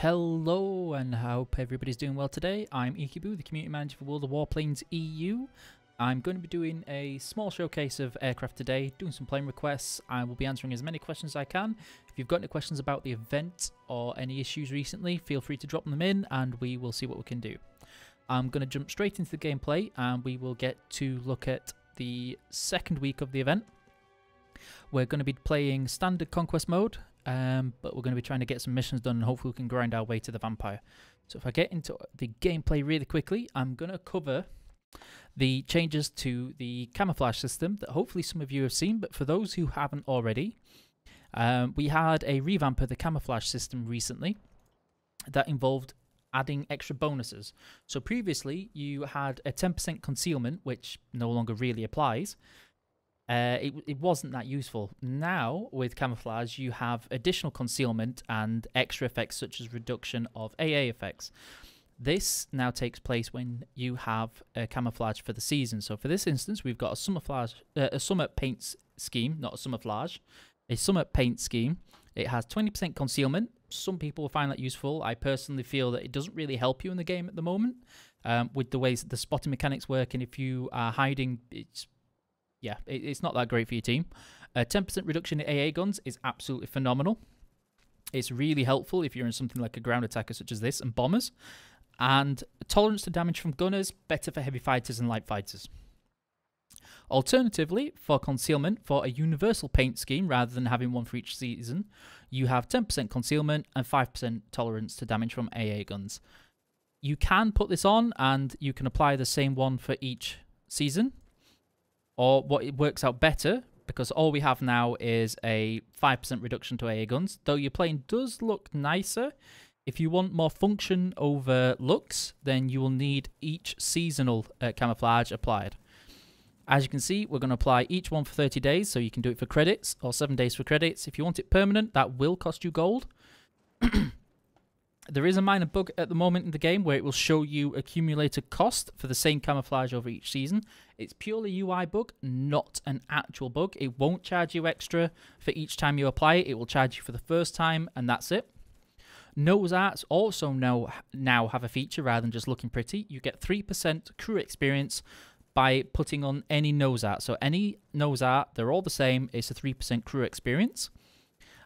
Hello, and I hope everybody's doing well today. I'm Ikibu, the Community Manager for World of Warplanes EU. I'm going to be doing a small showcase of aircraft today, doing some plane requests. I will be answering as many questions as I can. If you've got any questions about the event or any issues recently, feel free to drop them in and we will see what we can do. I'm going to jump straight into the gameplay and we will get to look at the second week of the event. We're going to be playing standard conquest mode. But we're going to be trying to get some missions done and hopefully we can grind our way to the vampire. So if I get into the gameplay really quickly, I'm going to cover the changes to the camouflage system that hopefully some of you have seen, but for those who haven't already, we had a revamp of the camouflage system recently that involved adding extra bonuses. So previously you had a 10% concealment, which no longer really applies. It wasn't that useful. Now, with camouflage, you have additional concealment and extra effects such as reduction of AA effects. This now takes place when you have a camouflage for the season. So for this instance, we've got a summer paint scheme, not a camouflage, a summer paint scheme. It has 20% concealment. Some people will find that useful. I personally feel that it doesn't really help you in the game at the moment with the ways that the spotting mechanics work, and if you are hiding, it's not that great for your team. 10% reduction in AA guns is absolutely phenomenal. It's really helpful if you're in something like a ground attacker such as this and bombers. And tolerance to damage from gunners, better for heavy fighters and light fighters. Alternatively, for concealment, for a universal paint scheme rather than having one for each season, you have 10% concealment and 5% tolerance to damage from AA guns. You can put this on and you can apply the same one for each season. Or what it works out better, because all we have now is a 5% reduction to AA guns, though your plane does look nicer. If you want more function over looks, then you will need each seasonal camouflage applied. As you can see, we're going to apply each one for 30 days, so you can do it for credits, or 7 days for credits. If you want it permanent, that will cost you gold. There is a minor bug at the moment in the game where it will show you accumulated cost for the same camouflage over each season. It's purely UI bug, not an actual bug. It won't charge you extra for each time you apply it. It will charge you for the first time, and that's it. Nose arts also now have a feature rather than just looking pretty. You get 3% crew experience by putting on any nose art. So any nose art, they're all the same. It's a 3% crew experience.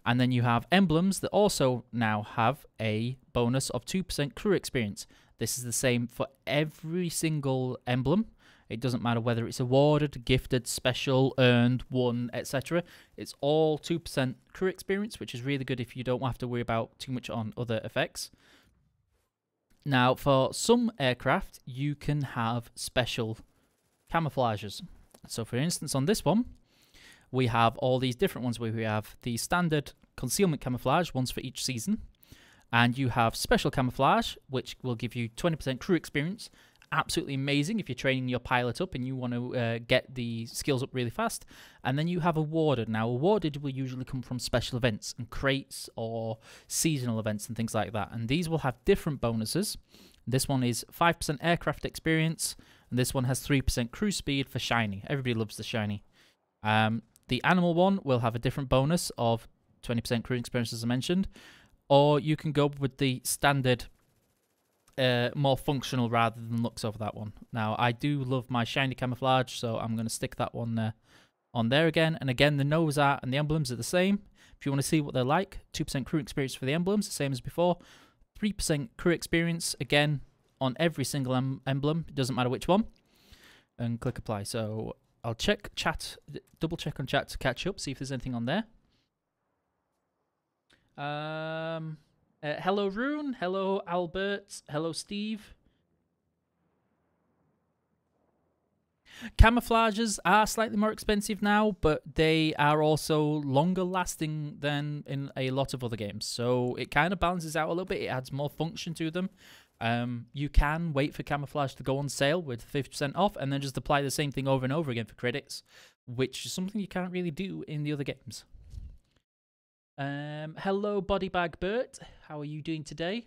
And then you have emblems that also now have a bonus of 2% crew experience. This is the same for every single emblem. It doesn't matter whether it's awarded, gifted, special, earned, won, etc. It's all 2% crew experience, which is really good if you don't have to worry about too much on other effects. Now, for some aircraft, you can have special camouflages. So, for instance, on this one, we have all these different ones where we have the standard concealment camouflage, ones for each season. And you have special camouflage, which will give you 20% crew experience. Absolutely amazing if you're training your pilot up and you want to get the skills up really fast. And then you have awarded. Now, awarded will usually come from special events and crates or seasonal events and things like that. And these will have different bonuses. This one is 5% aircraft experience. And this one has 3% crew speed for shiny. Everybody loves the shiny. The animal one will have a different bonus of 20% crew experience, as I mentioned. Or you can go with the standard, more functional rather than looks over that one. Now, I do love my shiny camouflage, so I'm going to stick that one on there again. And again, the nose art and the emblems are the same. If you want to see what they're like, 2% crew experience for the emblems, the same as before. 3% crew experience, again, on every single emblem. It doesn't matter which one. And click apply. So I'll check chat, double check on chat to catch up, see if there's anything on there. Hello Rune, hello Albert, hello Steve. Camouflages are slightly more expensive now, but they are also longer lasting than in a lot of other games. So it kind of balances out a little bit. It adds more function to them. You can wait for camouflage to go on sale with 50% off and then just apply the same thing over and over again for credits, which is something you can't really do in the other games. Hello Bodybag Bert, how are you doing today?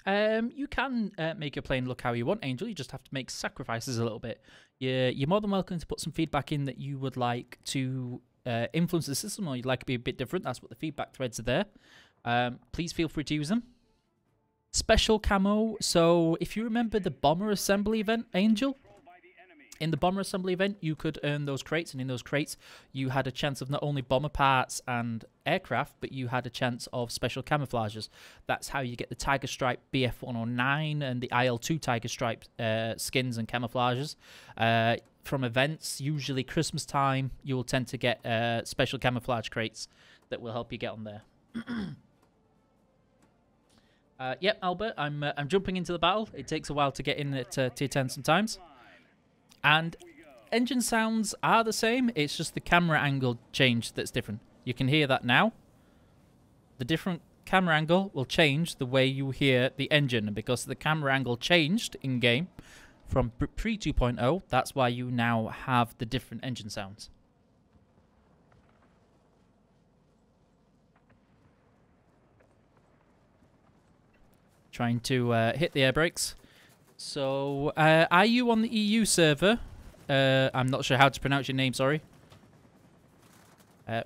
You can make your plane look how you want, Angel. You just have to make sacrifices a little bit. You're more than welcome to put some feedback in that you would like to influence the system or you'd like to be a bit different, that's what the feedback threads are there. Please feel free to use them. Special camo. So if you remember the bomber assembly event, Angel, in the bomber assembly event, you could earn those crates, and in those crates, you had a chance of not only bomber parts and aircraft, but you had a chance of special camouflages. That's how you get the Tiger Stripe BF-109 and the IL-2 Tiger Stripe skins and camouflages. From events, usually Christmas time, you will tend to get special camouflage crates that will help you get on there. Yep, Albert, I'm jumping into the battle. It takes a while to get in at tier 10 sometimes. And engine sounds are the same, it's just the camera angle change that's different. You can hear that now. The different camera angle will change the way you hear the engine, and because the camera angle changed in-game from pre 2.0, that's why you now have the different engine sounds. Trying to hit the air brakes. So, are you on the EU server? I'm not sure how to pronounce your name, sorry.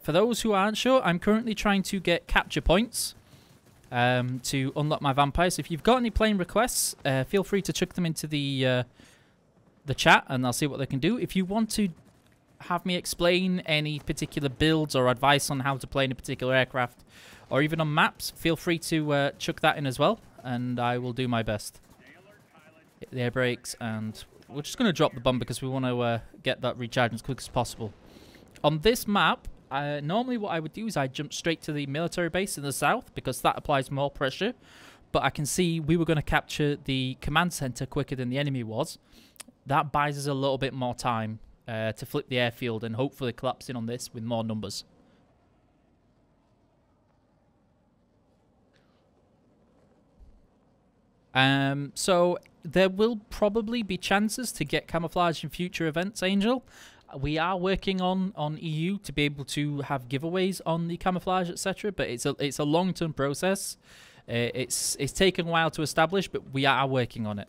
For those who aren't sure, I'm currently trying to get capture points to unlock my vampires. So if you've got any playing requests, feel free to chuck them into the chat, and I'll see what they can do. If you want to have me explain any particular builds or advice on how to play in a particular aircraft, or even on maps, feel free to chuck that in as well, and I will do my best. Hit the air brakes, and we're just going to drop the bomb because we want to get that recharged as quick as possible. On this map, normally what I would do is I'd jump straight to the military base in the south because that applies more pressure. But I can see we were going to capture the command center quicker than the enemy was. That buys us a little bit more time to flip the airfield and hopefully collapse in on this with more numbers. So there will probably be chances to get camouflage in future events, Angel. We are working on EU to be able to have giveaways on the camouflage, etc. But it's a long-term process. It's taken a while to establish, but we are working on it.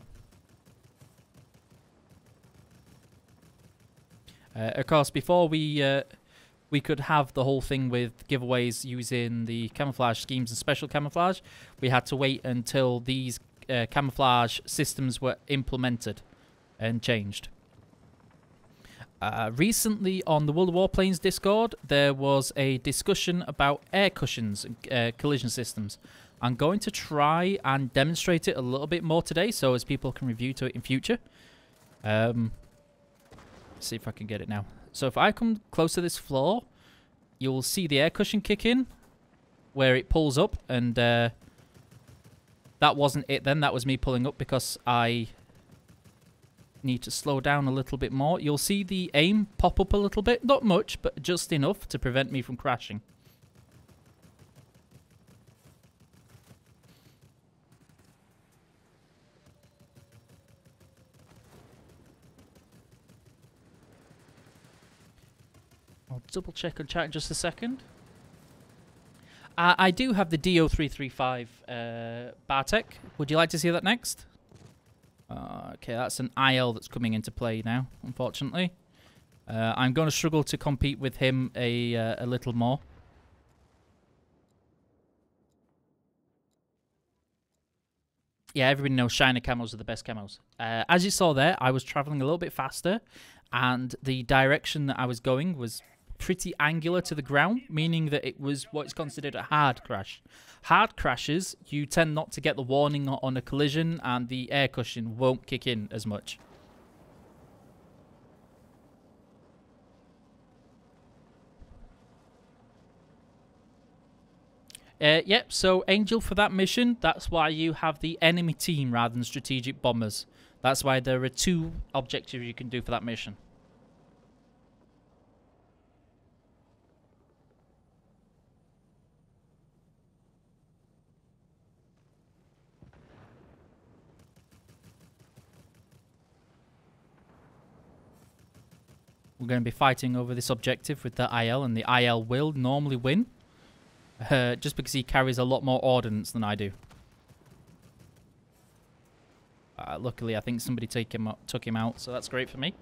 Of course, before we could have the whole thing with giveaways using the camouflage schemes and special camouflage, we had to wait until these camouflage systems were implemented and changed. Recently on the World of Warplanes Discord, there was a discussion about air cushions and collision systems. I'm going to try and demonstrate it a little bit more today, so as people can review to it in future. Let's see if I can get it now. So if I come close to this floor, you'll see the air cushion kick in, where it pulls up, and that wasn't it then, that was me pulling up because I need to slow down a little bit more. You'll see the aim pop up a little bit, not much, but just enough to prevent me from crashing. I'll double check on chat in just a second. I do have the DO335 Bartek. Would you like to see that next? Okay, that's an IL that's coming into play now, unfortunately. I'm going to struggle to compete with him a little more. Yeah, everybody knows shiner camos are the best camos. As you saw there, I was traveling a little bit faster, and the direction that I was going was pretty angular to the ground, meaning that it was what's considered a hard crash. Hard crashes, you tend not to get the warning on a collision, and the air cushion won't kick in as much. Yep, so Angel, for that mission, that's why you have the enemy team rather than strategic bombers. That's why there are 2 objectives you can do for that mission. We're going to be fighting over this objective with the IL, and the IL will normally win. Just because he carries a lot more ordnance than I do. Luckily, I think somebody took him out, so that's great for me.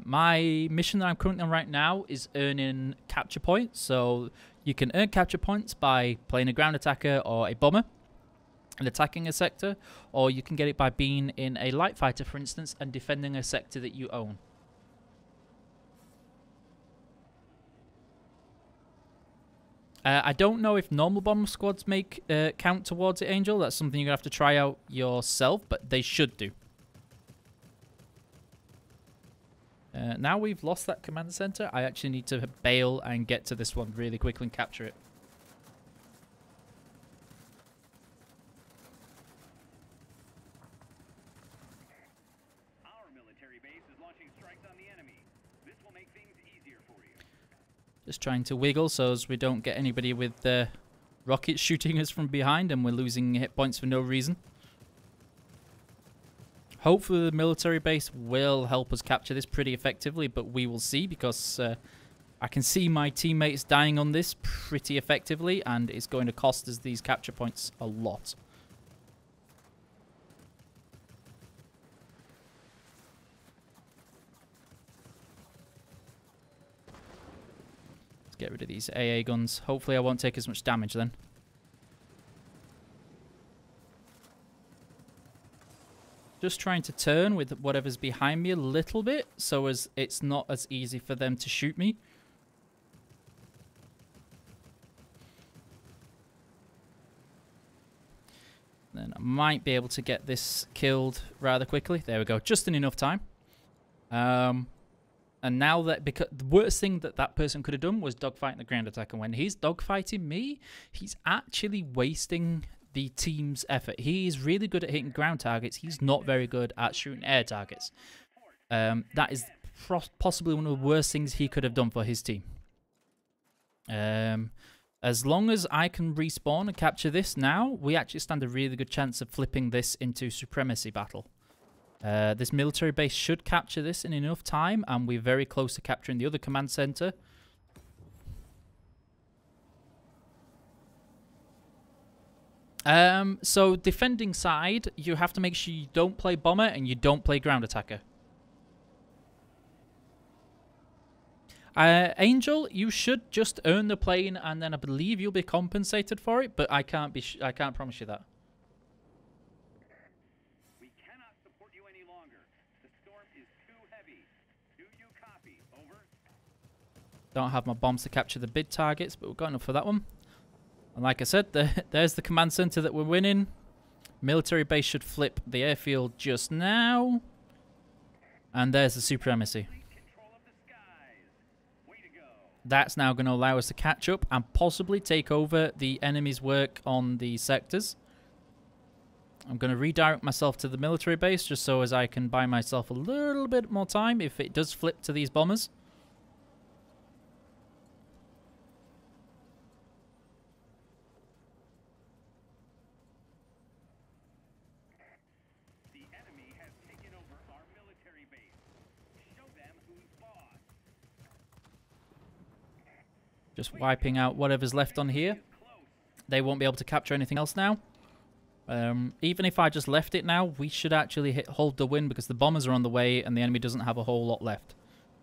My mission that I'm currently on right now is earning capture points. So you can earn capture points by playing a ground attacker or a bomber and attacking a sector, or you can get it by being in a light fighter, for instance, and defending a sector that you own. I don't know if normal bomber squads make count towards it, Angel. That's something you're going to have to try out yourself, but they should do. Now we've lost that command center, I actually need to bail and get to this one really quickly and capture it. Our military base is launching strikes on the enemy. This will make things easier for you. Just trying to wiggle so as we don't get anybody with rockets shooting us from behind and we're losing hit points for no reason. Hopefully the military base will help us capture this pretty effectively, but we will see, because I can see my teammates dying on this pretty effectively, and it's going to cost us these capture points a lot. Let's get rid of these AA guns. Hopefully I won't take as much damage then. Just trying to turn with whatever's behind me a little bit, so as it's not as easy for them to shoot me. Then I might be able to get this killed rather quickly. There we go, just in enough time. And now that, because the worst thing that that person could have done was dogfighting the ground attack, and when he's dogfighting me, he's actually wasting the team's effort. He is really good at hitting ground targets. He's not very good at shooting air targets. That is possibly one of the worst things he could have done for his team. As long as I can respawn and capture this now, we actually stand a really good chance of flipping this into supremacy battle. This military base should capture this in enough time, and we're very close to capturing the other command center. So defending side, you have to make sure you don't play bomber and you don't play ground attacker. Angel, you should just earn the plane, and then I believe you'll be compensated for it. But I can't promise you that. We cannot support you any longer. The storm is too heavy. Do you copy? Over. Don't have my bombs to capture the bid targets, but we've got enough for that one. And like I said, there's the command center that we're winning. Military base should flip the airfield just now. And there's the supremacy. That's now going to allow us to catch up and possibly take over the enemy's work on the sectors. I'm going to redirect myself to the military base just so as I can buy myself a little bit more time if it does flip to these bombers. Just wiping out whatever's left on here. They won't be able to capture anything else now. Even if I just left it now, we should actually hold the win because the bombers are on the way and the enemy doesn't have a whole lot left.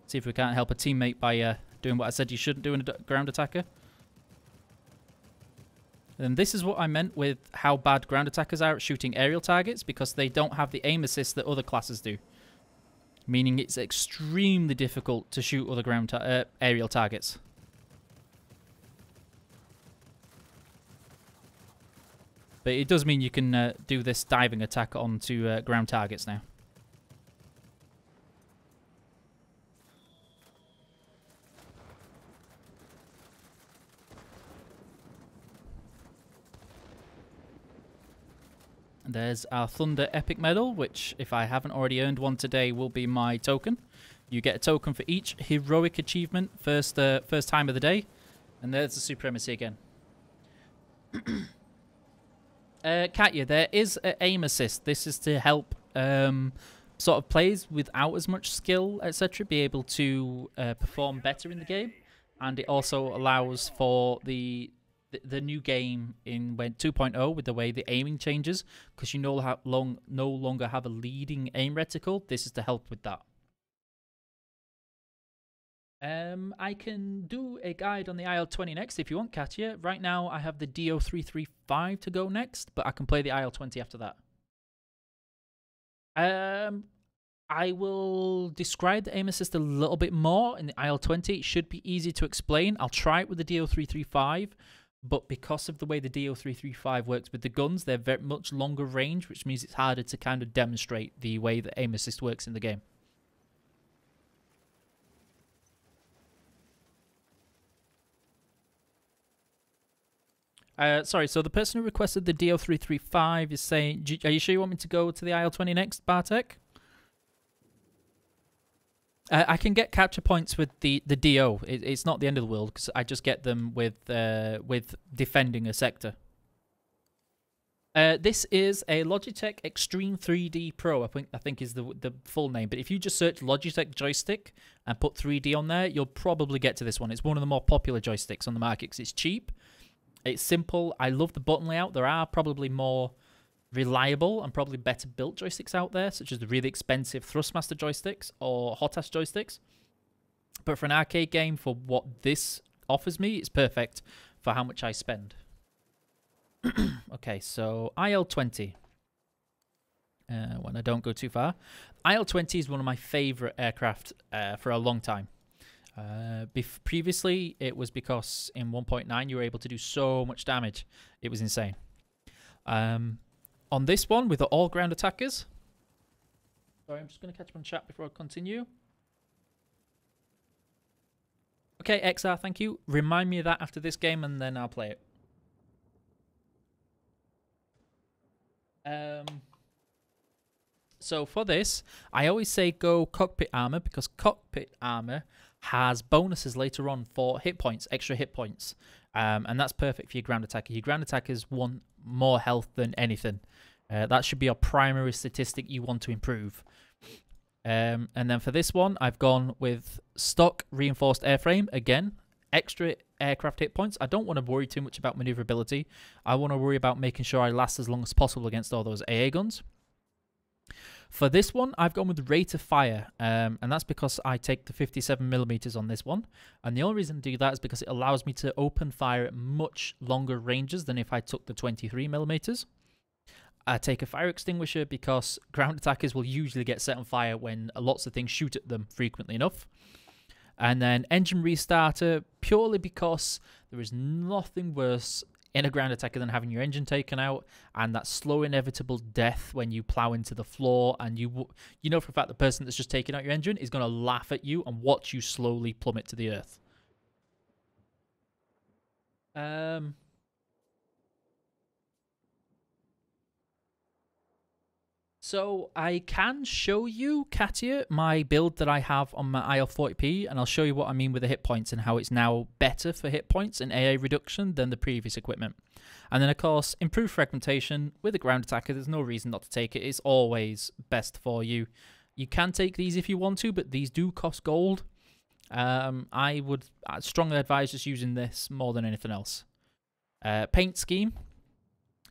See if we can't help a teammate by doing what I said you shouldn't do in a ground attacker. And this is what I meant with how bad ground attackers are at shooting aerial targets, because they don't have the aim assist that other classes do. Meaning it's extremely difficult to shoot other aerial targets. But it does mean you can do this diving attack onto ground targets now. And there's our Thunder Epic Medal, which, if I haven't already earned one today, will be my token. You get a token for each heroic achievement first time of the day. And there's the supremacy again. Katya, there is an aim assist. This is to help sort of players without as much skill, etc., be able to perform better in the game, and it also allows for the new game in 2.0 with the way the aiming changes, because you no longer have a leading aim reticle. This is to help with that. I can do a guide on the IL-20 next if you want, Katia. Right now, I have the DO335 to go next, but I can play the IL-20 after that. I will describe the aim assist a little bit more in the IL-20. It should be easy to explain. I'll try it with the DO335, but because of the way the DO335 works with the guns, they're very much longer range, which means it's harder to kind of demonstrate the way that aim assist works in the game. Sorry, so the person who requested the DO335 is saying, are you sure you want me to go to the IL-20 next, Bartek? I can get capture points with the DO. It's not the end of the world, because I just get them with defending a sector. This is a Logitech Extreme 3D Pro, I think is the full name. But if you just search Logitech joystick and put 3D on there, you'll probably get to this one. It's one of the more popular joysticks on the market because it's cheap. It's simple. I love the button layout. There are probably more reliable and probably better built joysticks out there, such as the really expensive Thrustmaster joysticks or Hot-Ass joysticks. But for an arcade game, for what this offers me, it's perfect for how much I spend. Okay, so IL-20. When I don't go too far. IL-20 is one of my favorite aircraft for a long time. Previously, it was because in 1.9 you were able to do so much damage. It was insane. On this one, with the all-ground attackers... Sorry, I'm just going to catch up on chat before I continue. Okay, XR, thank you. Remind me of that after this game, and then I'll play it. So for this, I always say go cockpit armor, because cockpit armor has bonuses later on for hit points, extra hit points. And that's perfect for your ground attacker. Your ground attackers want more health than anything. That should be your primary statistic you want to improve. And then for this one, I've gone with stock reinforced airframe. Again, extra aircraft hit points. I don't want to worry too much about maneuverability. I want to worry about making sure I last as long as possible against all those AA guns. For this one, I've gone with rate of fire, and that's because I take the 57mm on this one. And the only reason to do that is because it allows me to open fire at much longer ranges than if I took the 23mm. I take a fire extinguisher because ground attackers will usually get set on fire when lots of things shoot at them frequently enough. And then engine restarter, purely because there is nothing worse in a ground attacker than having your engine taken out, and that slow inevitable death when you plow into the floor, and you know for a fact the person that's just taken out your engine is going to laugh at you and watch you slowly plummet to the earth. So I can show you, Katia, my build that I have on my IL-40P, and I'll show you what I mean with the hit points and how it's now better for hit points and AA reduction than the previous equipment. And then, of course, improved fragmentation with a ground attacker. There's no reason not to take it. It's always best for you. You can take these if you want to, but these do cost gold. I would strongly advise just using this more than anything else. Paint scheme.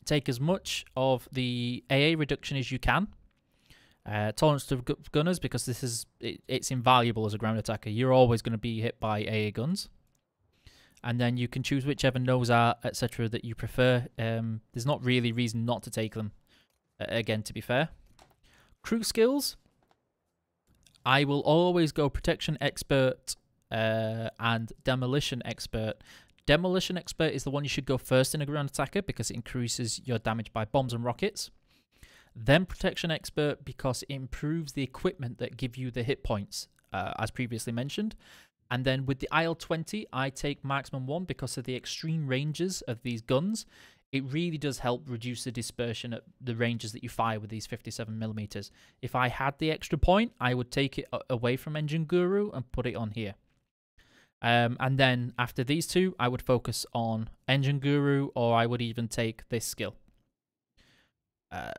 Take as much of the AA reduction as you can. Tolerance to gunners, because it's invaluable as a ground attacker. You're always going to be hit by AA guns. And then you can choose whichever nose art, etc. that you prefer. There's not really reason not to take them, again, to be fair. Crew skills. I will always go protection expert and demolition expert. Demolition expert is the one you should go first in a ground attacker because it increases your damage by bombs and rockets. Then protection expert because it improves the equipment that give you the hit points, as previously mentioned. And then with the IL-20, I take marksman 1 because of the extreme ranges of these guns. It really does help reduce the dispersion at the ranges that you fire with these 57mm. If I had the extra point, I would take it away from Engine Guru and put it on here. And then after these two, I would focus on Engine Guru, or I would even take this skill.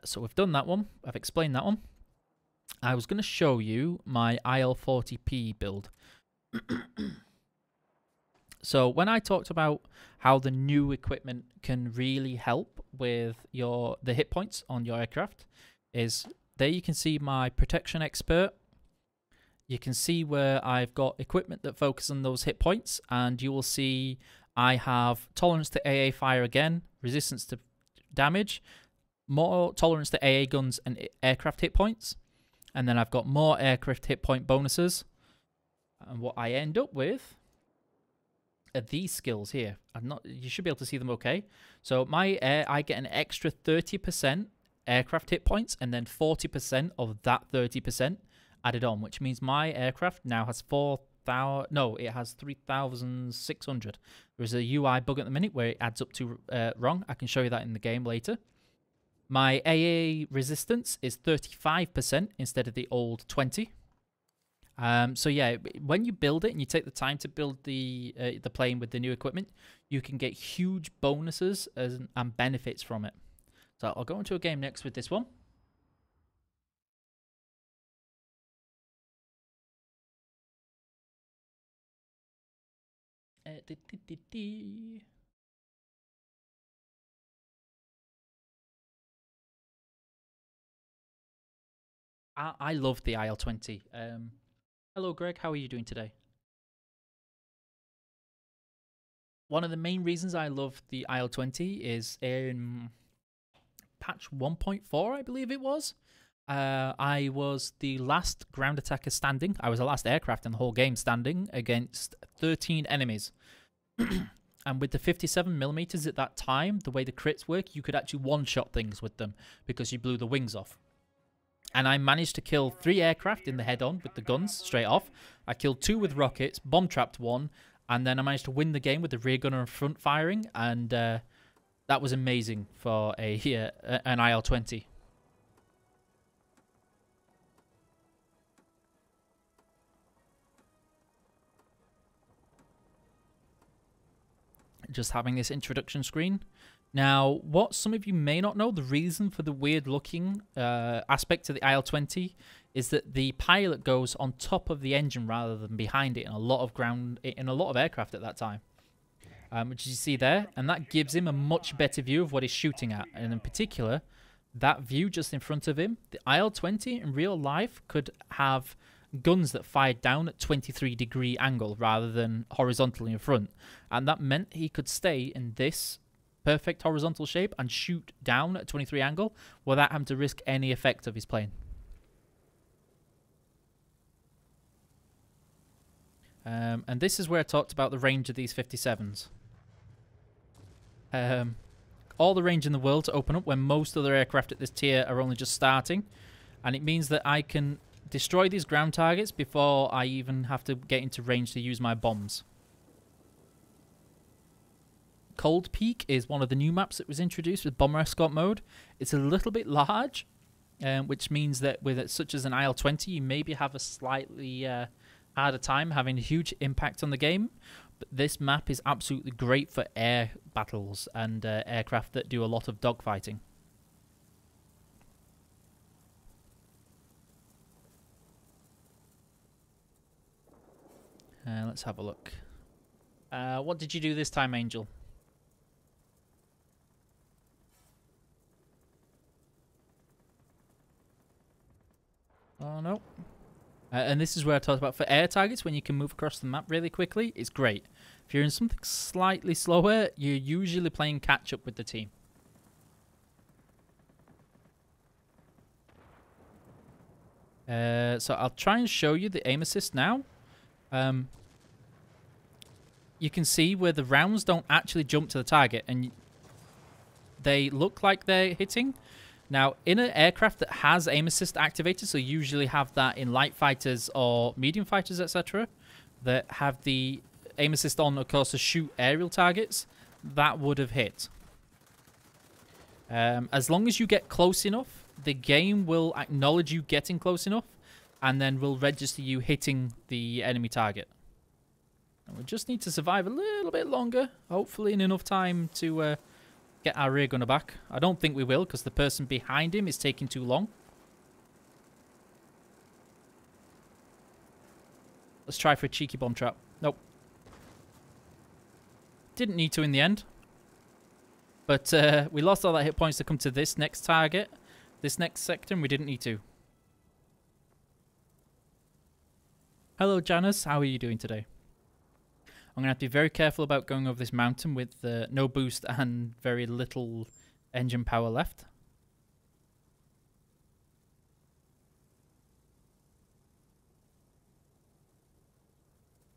So we've done that one. I've explained that one. I was going to show you my IL-40P build. So when I talked about how the new equipment can really help with the hit points on your aircraft, is there you can see my protection expert you can see where I've got equipment that focus on those hit points, and you will see I have tolerance to AA fire again, resistance to damage, more tolerance to AA guns and aircraft hit points, and then I've got more aircraft hit point bonuses. And what I end up with are these skills here. You should be able to see them okay. So I get an extra 30% aircraft hit points, and then 40% of that 30% added on, which means my aircraft now has 3,600. There's a UI bug at the minute where it adds up to wrong. I can show you that in the game later. My AA resistance is 35% instead of the old 20. So yeah, when you build it and you take the time to build the plane with the new equipment, you can get huge bonuses and benefits from it. So I'll go into a game next with this one. I love the IL-20. Hello, Greg. How are you doing today? One of the main reasons I love the IL-20 is in patch 1.4, I believe it was. I was the last ground attacker standing. I was the last aircraft in the whole game standing against 13 enemies. And with the 57mm at that time, the way the crits work, you could actually one-shot things with them because you blew the wings off. And I managed to kill 3 aircraft in the head-on with the guns straight off. I killed 2 with rockets, bomb-trapped 1, and then I managed to win the game with the rear gunner and front firing, and that was amazing for an IL-20. Just having this introduction screen. Now, what some of you may not know, the reason for the weird-looking aspect to the IL-20 is that the pilot goes on top of the engine rather than behind it in a lot of aircraft at that time, which you see there, and that gives him a much better view of what he's shooting at. And in particular, that view just in front of him, the IL-20 in real life could have guns that fired down at 23-degree angle rather than horizontally in front, and that meant he could stay in this perfect horizontal shape and shoot down at 23 angle without having to risk any effect of his plane. And this is where I talked about the range of these 57s. All the range in the world to open up when most other aircraft at this tier are only just starting, and it means that I can destroy these ground targets before I even have to get into range to use my bombs. Cold Peak is one of the new maps that was introduced with Bomber Escort mode. It's a little bit large, which means that with it, such as an IL-20, you maybe have a slightly harder time having a huge impact on the game. But this map is absolutely great for air battles and aircraft that do a lot of dogfighting. Let's have a look. What did you do this time, Angel? Oh, no. And this is where I talked about for air targets, when you can move across the map really quickly, it's great. If you're in something slightly slower, you're usually playing catch-up with the team. So I'll try and show you the aim assist now. You can see where the rounds don't actually jump to the target, and they look like they're hitting. Now, in an aircraft that has aim assist activated, so you usually have that in light fighters or medium fighters, etc., that have the aim assist on, of course, to shoot aerial targets, that would have hit. As long as you get close enough, the game will acknowledge you getting close enough, and then will register you hitting the enemy target. And we just need to survive a little bit longer, hopefully in enough time to get our rear gunner back. I don't think we will, because the person behind him is taking too long. Let's try for a cheeky bomb trap. Nope. Didn't need to in the end. But we lost all that hit points to come to this next target, this next sector, and we didn't need to. Hello, Janice. How are you doing today? I'm going to have to be very careful about going over this mountain with no boost and very little engine power left.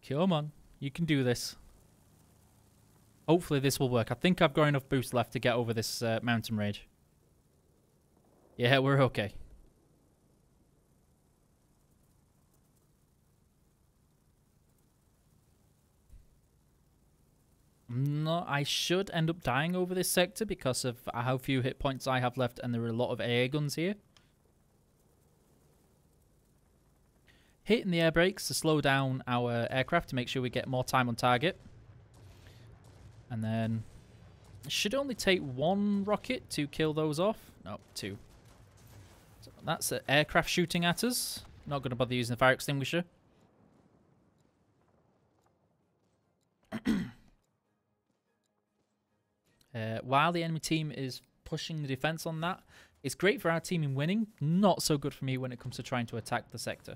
Come on. You can do this. Hopefully this will work. I think I've got enough boost left to get over this mountain range. Yeah, we're okay. No, I should end up dying over this sector because of how few hit points I have left, and there are a lot of air guns here. Hitting the air brakes to slow down our aircraft to make sure we get more time on target. And then it should only take one rocket to kill those off. No, two. So that's an aircraft shooting at us. Not going to bother using the fire extinguisher. While the enemy team is pushing the defense on that, it's great for our team in winning. Not so good for me when it comes to trying to attack the sector.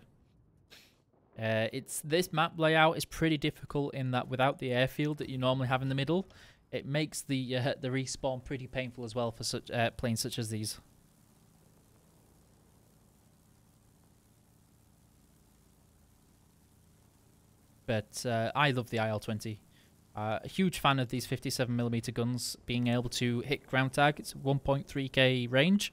This map layout is pretty difficult in that without the airfield that you normally have in the middle, it makes the respawn pretty painful as well for such planes such as these. But I love the IL-20. A huge fan of these 57mm guns being able to hit ground targets, 1.3k range.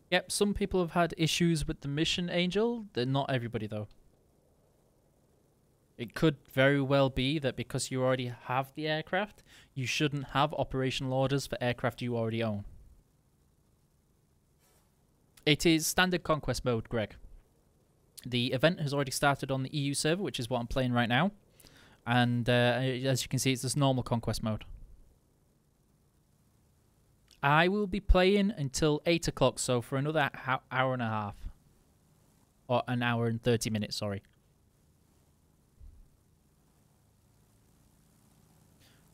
Yep, some people have had issues with the Mission Angel. They're not everybody though. It could very well be that because you already have the aircraft, you shouldn't have operational orders for aircraft you already own. It is standard conquest mode, Greg. The event has already started on the EU server, which is what I'm playing right now. And as you can see, it's this normal conquest mode. I will be playing until 8 o'clock, so for another hour and a half. Or an hour and 30 minutes, sorry.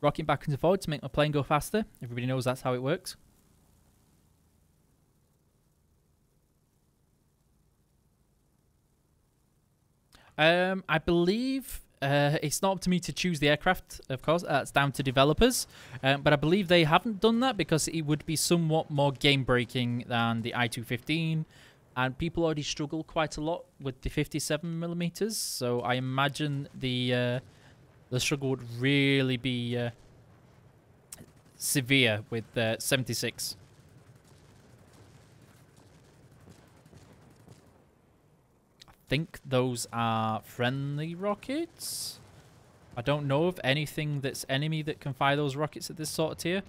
Rocking back and forward to make my plane go faster. Everybody knows that's how it works. I believe it's not up to me to choose the aircraft, of course. It's down to developers. But I believe they haven't done that because it would be somewhat more game-breaking than the I-215. And people already struggle quite a lot with the 57mm. So I imagine the struggle would really be severe with 76. I think those are friendly rockets. I don't know of anything that's enemy that can fire those rockets at this sort of tier.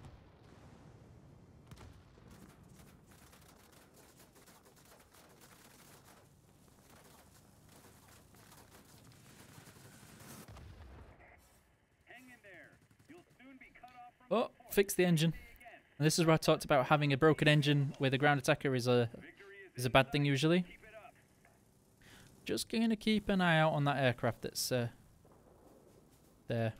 Oh, fix the engine. And this is where I talked about having a broken engine with a ground attacker is a bad thing usually. Just going to keep an eye out on that aircraft that's there.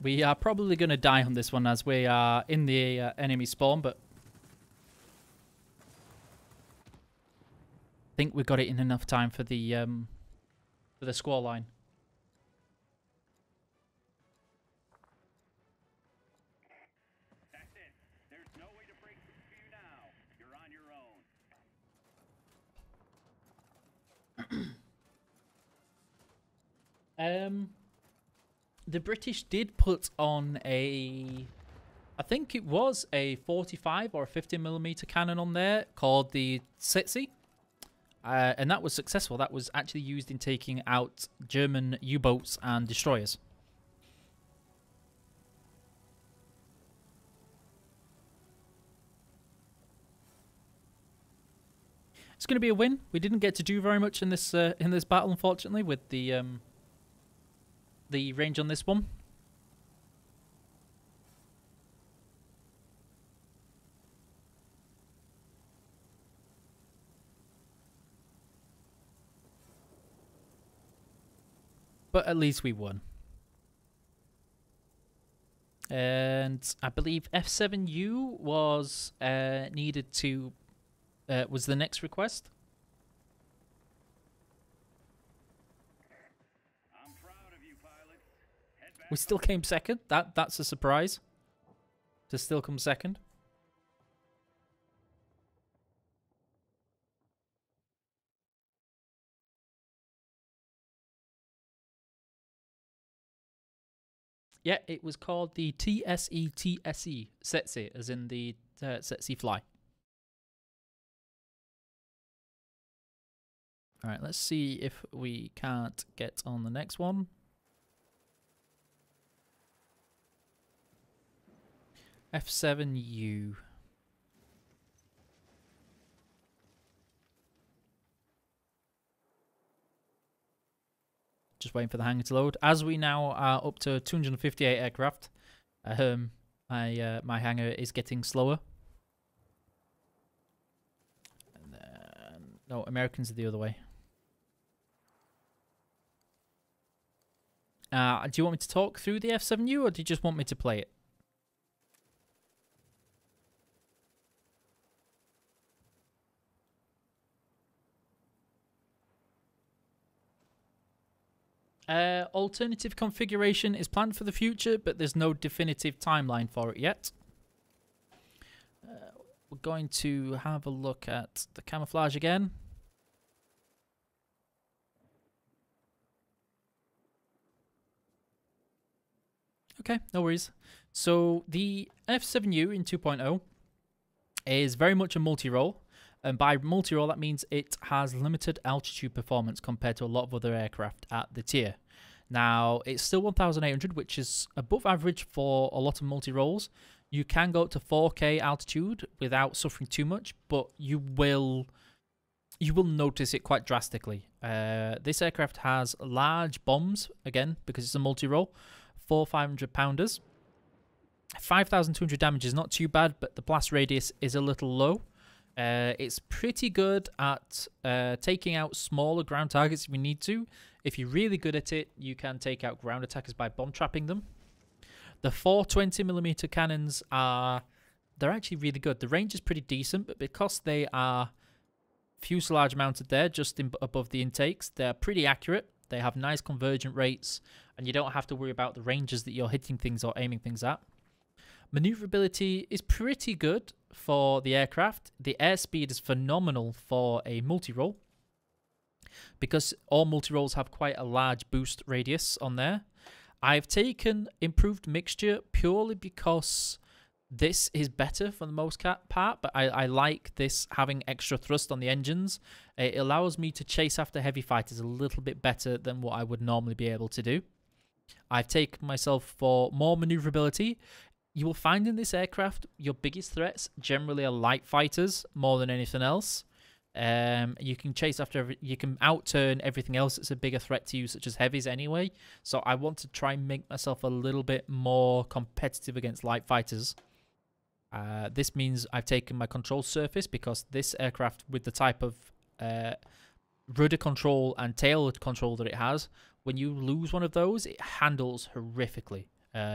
We are probably going to die on this one as we are in the enemy spawn, but I think we got it in enough time for the score line. That's it. There's no way to break through for you now. You're on your own. The British did put on I think it was a 45 or a 50mm cannon on there called the Setzi. And that was successful. That was actually used in taking out German U-boats and destroyers. It's going to be a win. We didn't get to do very much in this battle, unfortunately, with the the range on this one. But at least we won. And I believe F7U was needed to was the next request. I'm proud of you, pilots. Head back. We still came second. That's a surprise. To still come second. Yeah, it was called the TSE Setsi, as in the Setsi fly. All right, let's see if we can't get on the next one. F7U. Just waiting for the hangar to load. As we now are up to 258 aircraft, my hangar is getting slower. And then, no, Americans are the other way. Do you want me to talk through the F7U, or do you just want me to play it? Alternative configuration is planned for the future, but there's no definitive timeline for it yet. We're going to have a look at the camouflage again. Okay, no worries. So the F7U in 2.0 is very much a multi-role. And by multi-role, that means it has limited altitude performance compared to a lot of other aircraft at the tier. Now, it's still 1,800, which is above average for a lot of multi-roles. You can go up to 4K altitude without suffering too much, but you will notice it quite drastically. This aircraft has large bombs, again, because it's a multi-role, 4 500-pounders. 5,200 damage is not too bad, but the blast radius is a little low. It's pretty good at taking out smaller ground targets if you need to. If you're really good at it, you can take out ground attackers by bomb trapping them. The 420mm cannons they're actually really good. The range is pretty decent, but because they are fuselage mounted there, just above the intakes, they're pretty accurate. They have nice convergent rates, and you don't have to worry about the ranges that you're hitting things or aiming things at. Maneuverability is pretty good for the aircraft. The airspeed is phenomenal for a multi-role, because all multi-roles have quite a large boost radius on there. I've taken improved mixture purely because this is better for the most part, but I like this having extra thrust on the engines. It allows me to chase after heavy fighters a little bit better than what I would normally be able to do. I've taken myself for more maneuverability. You will find in this aircraft your biggest threats generally are light fighters more than anything else. You can chase after, you can outturn everything else that's a bigger threat to you, such as heavies anyway. So I want to try and make myself a little bit more competitive against light fighters. This means I've taken my control surface, because this aircraft, with the type of rudder control and tail control that it has, when you lose one of those, it handles horrifically.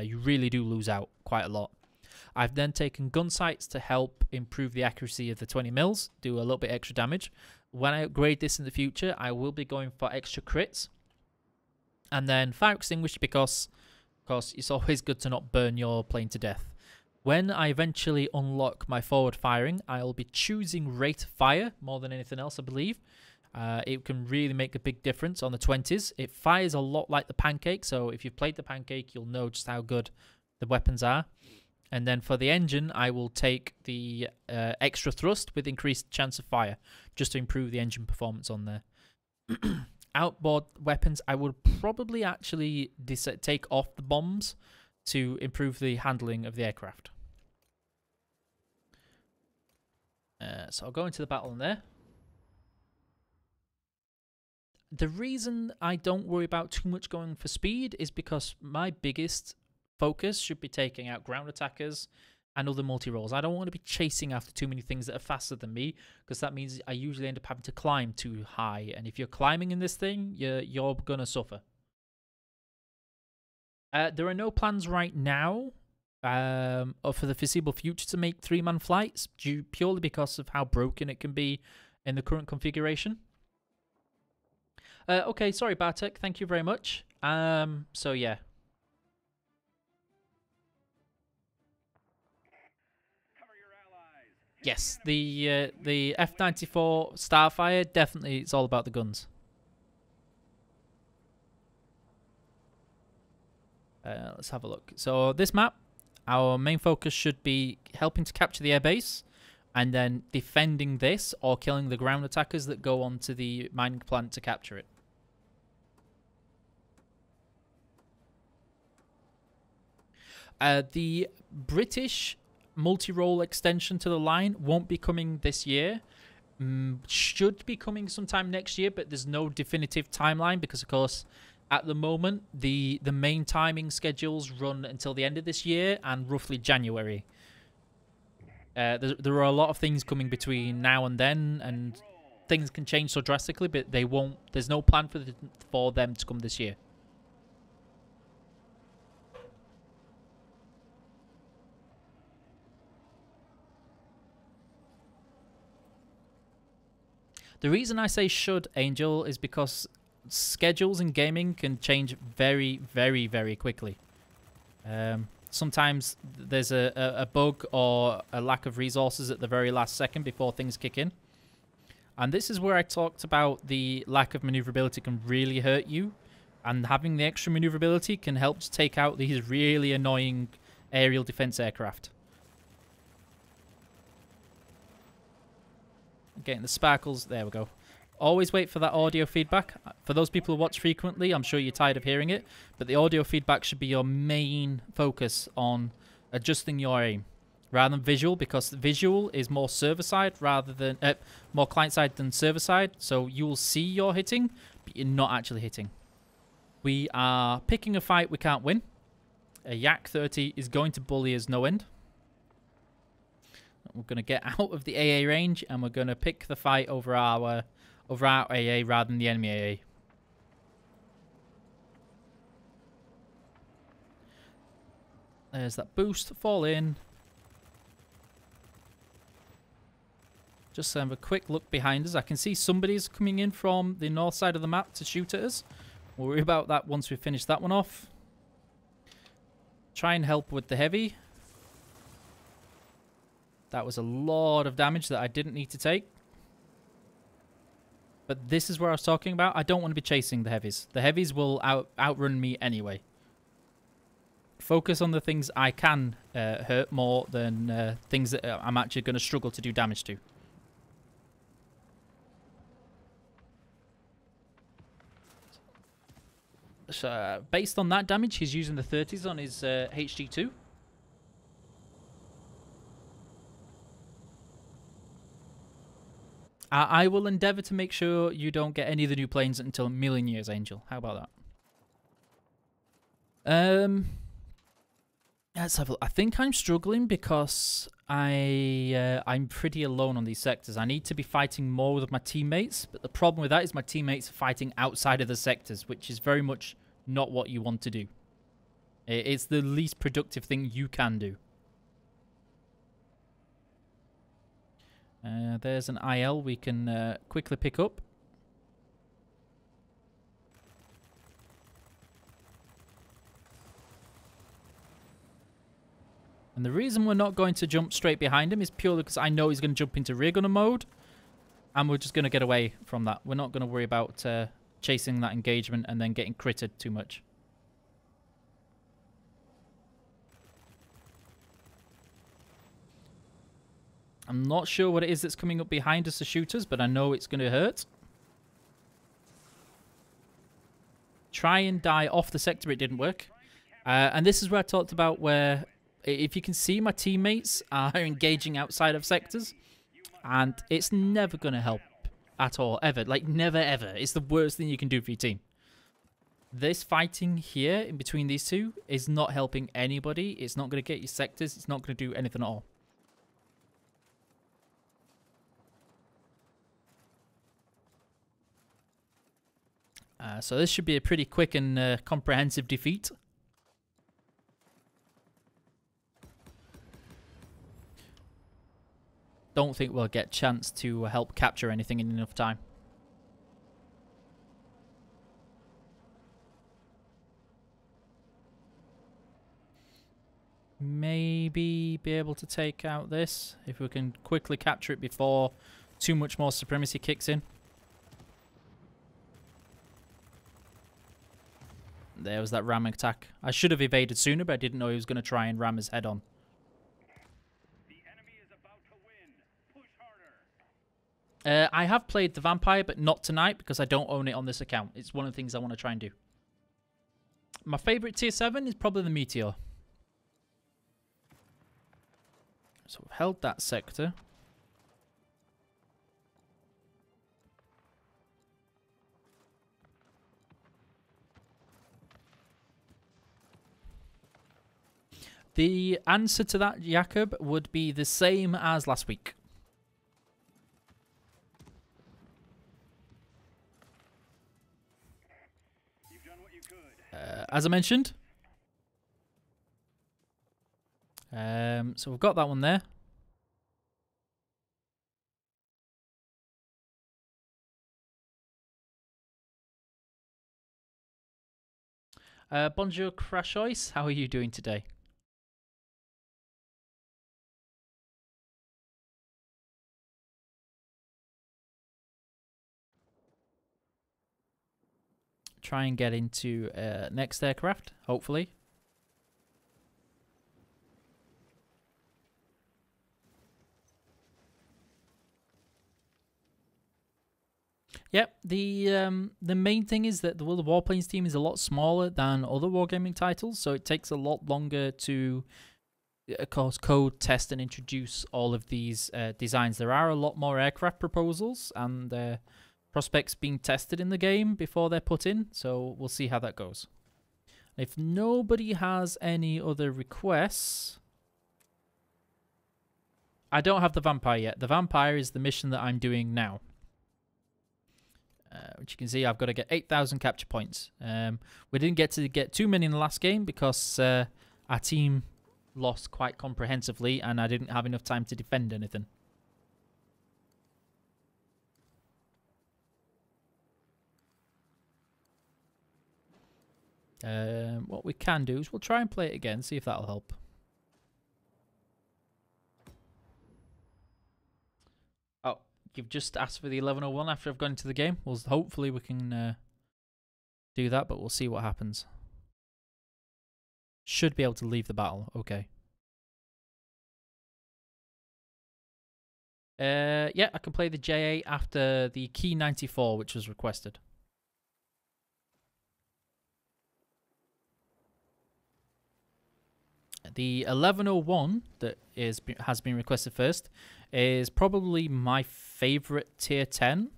You really do lose out quite a lot. I've then taken gun sights to help improve the accuracy of the 20mm, do a little bit extra damage. When I upgrade this in the future, I will be going for extra crits. And then fire extinguisher, because of course it's always good to not burn your plane to death. When I eventually unlock my forward firing, I'll be choosing rate of fire more than anything else, I believe. It can really make a big difference on the 20s. It fires a lot like the Pancake, so if you've played the Pancake, you'll know just how good the weapons are. And then for the engine, I will take the extra thrust with increased chance of fire, just to improve the engine performance on there. Outboard weapons, I would probably actually take off the bombs to improve the handling of the aircraft. So I'll go into the battle in there. The reason I don't worry about too much going for speed is because my biggest focus should be taking out ground attackers and other multi-rolls. I don't want to be chasing after too many things that are faster than me, because that means I usually end up having to climb too high. And if you're climbing in this thing, you're going to suffer. There are no plans right now or for the foreseeable future to make 3-man flights, purely because of how broken it can be in the current configuration. Okay, sorry, Bartek. Thank you very much. So, yeah. Yes, the F-94 Starfire, definitely, it's all about the guns. Let's have a look. So this map, our main focus should be helping to capture the airbase, and then defending this or killing the ground attackers that go onto the mining plant to capture it. The British multi-role extension to the line won't be coming this year. Should be coming sometime next year, but there's no definitive timeline because, of course, at the moment, the main timing schedules run until the end of this year and roughly January. There are a lot of things coming between now and then, and things can change so drastically, but they won't. There's no plan for them to come this year. The reason I say should, Angel, is because schedules in gaming can change very, very, very quickly. Sometimes there's a bug or a lack of resources at the very last second before things kick in. And this is where I talked about the lack of maneuverability can really hurt you. And having the extra maneuverability can help to take out these really annoying aerial defense aircraft. Getting the sparkles. There we go. Always wait for that audio feedback. For those people who watch frequently, I'm sure you're tired of hearing it, but the audio feedback should be your main focus on adjusting your aim rather than visual, because visual is more server-side rather than more client-side than server-side. So you will see you're hitting, but you're not actually hitting. We are picking a fight we can't win. A Yak 30 is going to bully us no end. We're going to get out of the AA range, and we're going to pick the fight over our AA rather than the enemy AA. There's that boost. Fall in. Just have a quick look behind us. I can see somebody's coming in from the north side of the map to shoot at us. We'll worry about that once we finish that one off. Try and help with the heavy. That was a lot of damage that I didn't need to take. But this is where I was talking about. I don't want to be chasing the heavies. The heavies will outrun me anyway. Focus on the things I can hurt more than things that I'm actually going to struggle to do damage to. So, based on that damage, he's using the 30s on his HG2. I will endeavour to make sure you don't get any of the new planes until a million years, Angel. How about that? Let's have a look. I think I'm struggling because I'm pretty alone on these sectors. I need to be fighting more with my teammates, but the problem with that is my teammates are fighting outside of the sectors, which is very much not what you want to do. It's the least productive thing you can do. There's an IL we can quickly pick up. And the reason we're not going to jump straight behind him is purely because I know he's going to jump into rear gunner mode. And we're just going to get away from that. We're not going to worry about chasing that engagement and then getting critted too much. I'm not sure what it is that's coming up behind us to shoot us, but I know it's going to hurt. Try and die off the sector. It didn't work. And this is where I talked about where, if you can see, my teammates are engaging outside of sectors. And it's never going to help. at all, ever. Like, never, ever. It's the worst thing you can do for your team. This fighting here in between these two is not helping anybody. It's not going to get you sectors. It's not going to do anything at all. So this should be a pretty quick and comprehensive defeat. Don't think we'll get a chance to help capture anything in enough time. Maybe be able to take out this if we can quickly capture it before too much more supremacy kicks in. There was that ram attack. I should have evaded sooner, but I didn't know he was going to try and ram his head on. The enemy is about to win. Push harder. I have played the vampire, but not tonight because I don't own it on this account. It's one of the things I want to try and do. My favorite tier 7 is probably the meteor. So we've held that sector. The answer to that, Jakob, would be the same as last week. You've done what you could. As I mentioned. So we've got that one there. Bonjour, Crash Ice. How are you doing today? Try and get into next aircraft, hopefully. Yep, the main thing is that the World of Warplanes team is a lot smaller than other Wargaming titles, so it takes a lot longer to, of course, code, test, and introduce all of these designs. There are a lot more aircraft proposals and prospects being tested in the game before they're put in, so we'll see how that goes. If nobody has any other requests... I don't have the Vampire yet. The Vampire is the mission that I'm doing now. Which you can see I've got to get 8,000 capture points. We didn't get to get too many in the last game because our team lost quite comprehensively and I didn't have enough time to defend anything. What we can do is we'll try and play it again, see if that'll help. Oh, you've just asked for the 1101 after I've gone into the game. Well, hopefully we can do that, but we'll see what happens. Should be able to leave the battle. Okay. Yeah, I can play the J8 after the Key 94, which was requested. The 1101 that has been requested first is probably my favorite tier 10,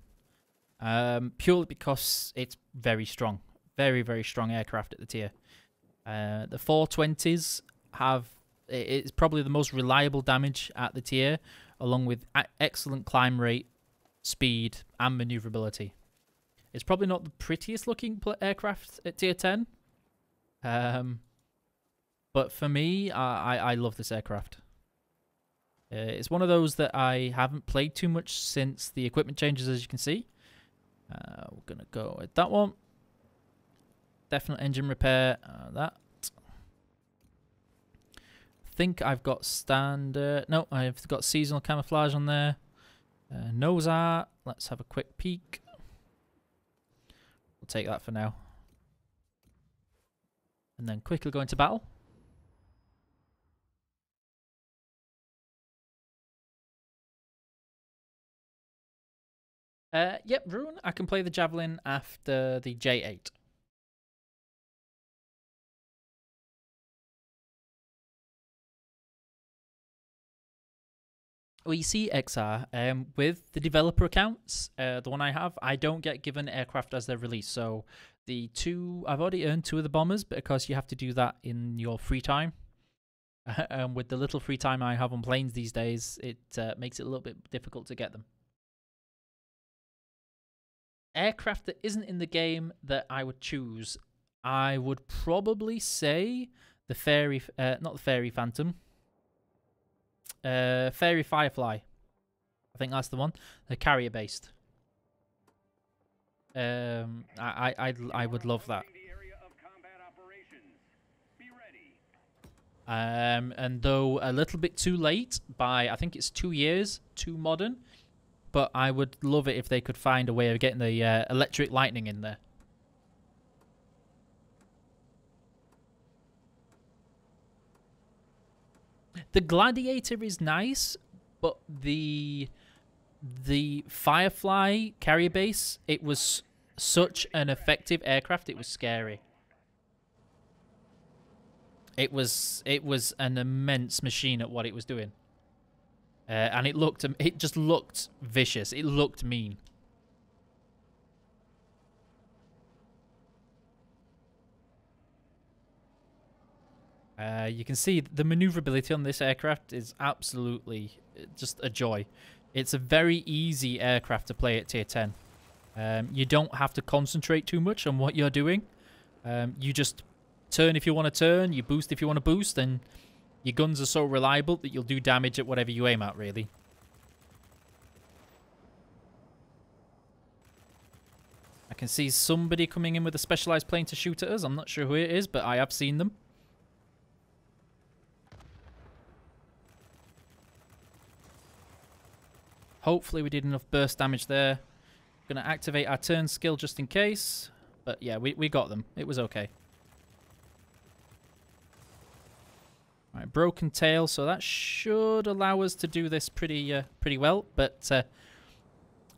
purely because it's very strong, very, very strong aircraft at the tier. The 420s it's probably the most reliable damage at the tier, along with excellent climb rate, speed, and maneuverability. It's probably not the prettiest looking aircraft at tier 10. But for me, I love this aircraft. It's one of those that I haven't played too much since the equipment changes, as you can see. We're going to go with that one. Definite engine repair. That. I think I've got standard... No, I've got seasonal camouflage on there. Nose art. Let's have a quick peek. We'll take that for now. And then quickly go into battle. Yep, Rune, I can play the Javelin after the J8. We see XR with the developer accounts, the one I have, I don't get given aircraft as they're released. So the two, I've already earned 2 of the bombers, but of course you have to do that in your free time. With the little free time I have on planes these days, it makes it a little bit difficult to get them. Aircraft that isn't in the game that I would choose, I would probably say the Fairy, not the Fairy Phantom. Fairy Firefly. I think that's the one. The carrier based. I would love that. And though a little bit too late by, I think it's 2 years, too modern, but I would love it if they could find a way of getting the electric lightning in there. The Gladiator is nice, but the Firefly carrier base, it was such an effective aircraft, it was scary. It was an immense machine at what it was doing. And it just looked vicious. It looked mean. You can see the maneuverability on this aircraft is absolutely just a joy. It's a very easy aircraft to play at tier 10. You don't have to concentrate too much on what you're doing. You just turn if you want to turn, you boost if you want to boost, and your guns are so reliable that you'll do damage at whatever you aim at, really. I can see somebody coming in with a specialized plane to shoot at us. I'm not sure who it is, but I have seen them. Hopefully we did enough burst damage there. Going to activate our turn skill just in case. But yeah, we got them. It was okay. Alright, broken tail. So that should allow us to do this pretty well. But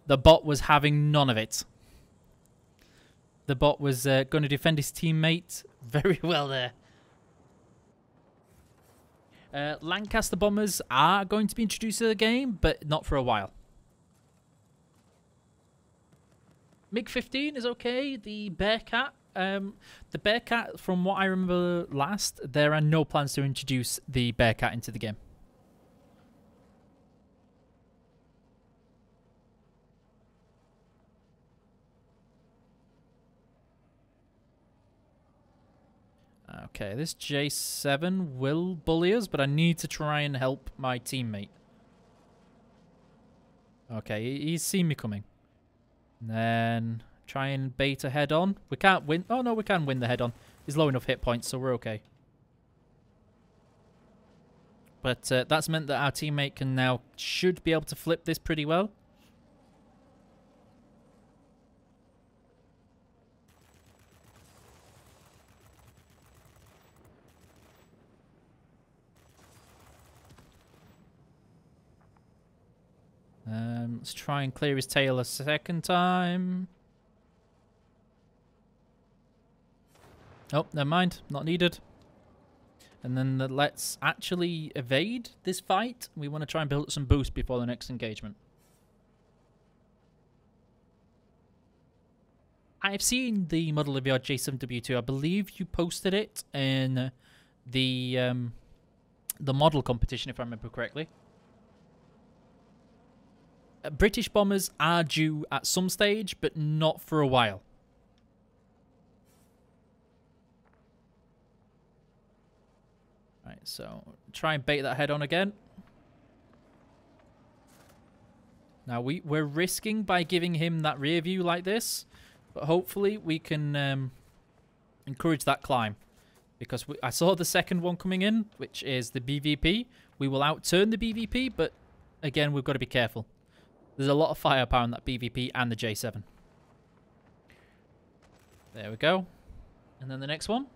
the bot was having none of it. The bot was going to defend his teammate very well there. Lancaster bombers are going to be introduced to the game, but not for a while. MiG-15 is okay. The Bearcat, from what I remember last, there are no plans to introduce the Bearcat into the game. Okay, this J7 will bully us, but I need to try and help my teammate. Okay, he's seen me coming. And then try and bait a head-on. We can't win. Oh, no, we can win the head-on. He's low enough hit points, so we're okay. But that's meant that our teammate should be able to flip this pretty well. Let's try and clear his tail a second time. Oh, never mind. Not needed. And then let's actually evade this fight. We want to try and build up some boost before the next engagement. I've seen the model of your J7W2. I believe you posted it in the model competition, if I remember correctly. British bombers are due at some stage, but not for a while. Right, so try and bait that head on again. Now we're risking by giving him that rear view like this, but hopefully we can encourage that climb. Because I saw the second one coming in, which is the BVP. We will outturn the BVP, but again, we've got to be careful. There's a lot of firepower in that BVP and the J7. There we go. And then the next one.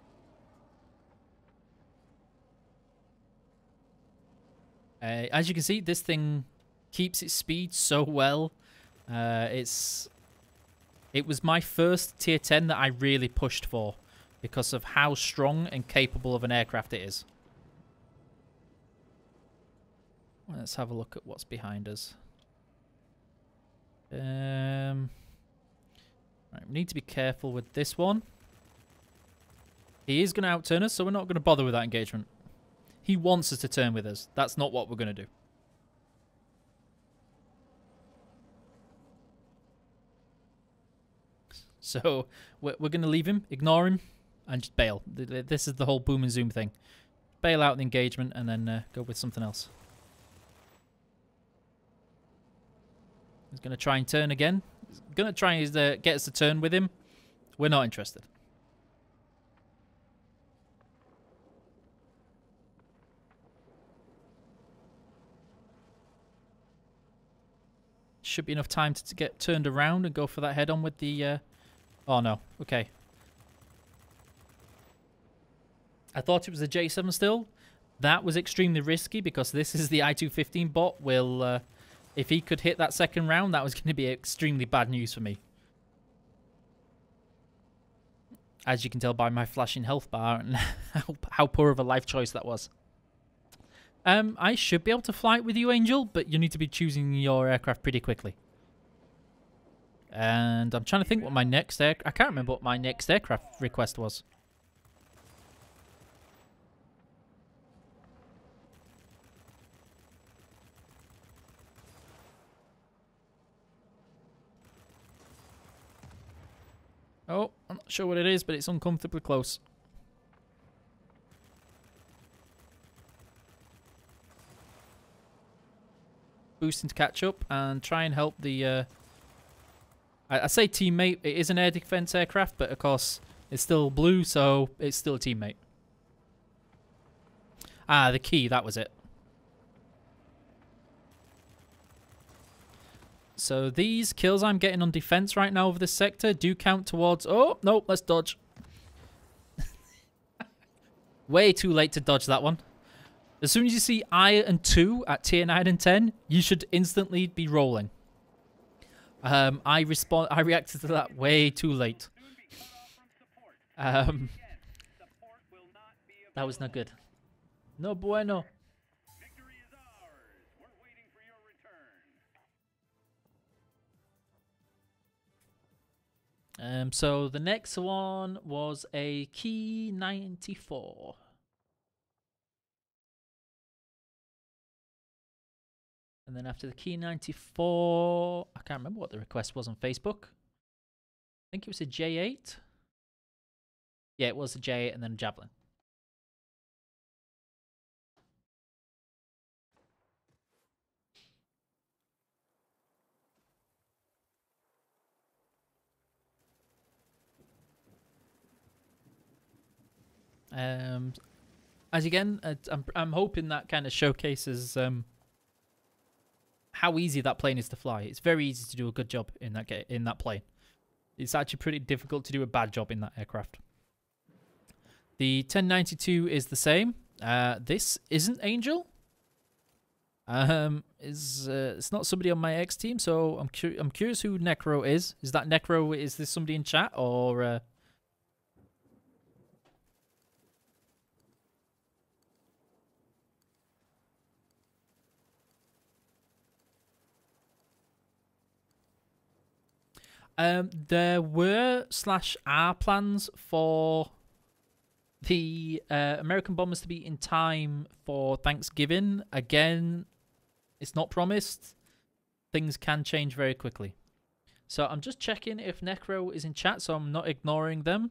As you can see, this thing keeps its speed so well. It was my first tier 10 that I really pushed for because of how strong and capable of an aircraft it is. Let's have a look at what's behind us. Right, we need to be careful with this one. He is going to outturn us, so we're not going to bother with that engagement. He wants us to turn with us. That's not what we're going to do. So we're going to leave him, ignore him, and just bail. This is the whole boom and zoom thing. Bail out the engagement and then go with something else. He's going to try and turn again. He's going to try and get us to turn with him. We're not interested. Should be enough time to get turned around and go for that head-on with the... Oh, no. Okay. I thought it was a J7 still. That was extremely risky because this is the I-215 bot. Will, if he could hit that second round, that was going to be extremely bad news for me. As you can tell by my flashing health bar and how poor of a life choice that was. I should be able to fly it with you, Angel, but you need to be choosing your aircraft pretty quickly. And I'm trying to think what my next I can't remember what my next aircraft request was. Oh, I'm not sure what it is, but it's uncomfortably close. Boosting to catch up and try and help the... I say teammate, it is an air defense aircraft, but of course it's still blue, so it's still a teammate. Ah, the key, that was it. So these kills I'm getting on defense right now over this sector do count towards... Oh, no, let's dodge. Way too late to dodge that one. As soon as you see I and 2 at tier 9 and 10, you should instantly be rolling. I reacted to that way too late. That was not good. No bueno. Victory is ours. We're waiting for your return. So the next one was a Key 94. And then after the Key 94, I can't remember what the request was on Facebook. I think it was a J8. Yeah, it was a J8 and then a Javelin. As again, I'm hoping that kind of showcases how easy that plane is to fly. It's very easy to do a good job in that plane. It's actually pretty difficult to do a bad job in that aircraft. The 1092 is the same. This isn't Angel. It's not somebody on my X team, so I'm curious who Necro is. Is that Necro? Is this somebody in chat or? There were /R plans for the American bombers to be in time for Thanksgiving. Again, it's not promised. Things can change very quickly. So I'm just checking if Necro is in chat, so I'm not ignoring them.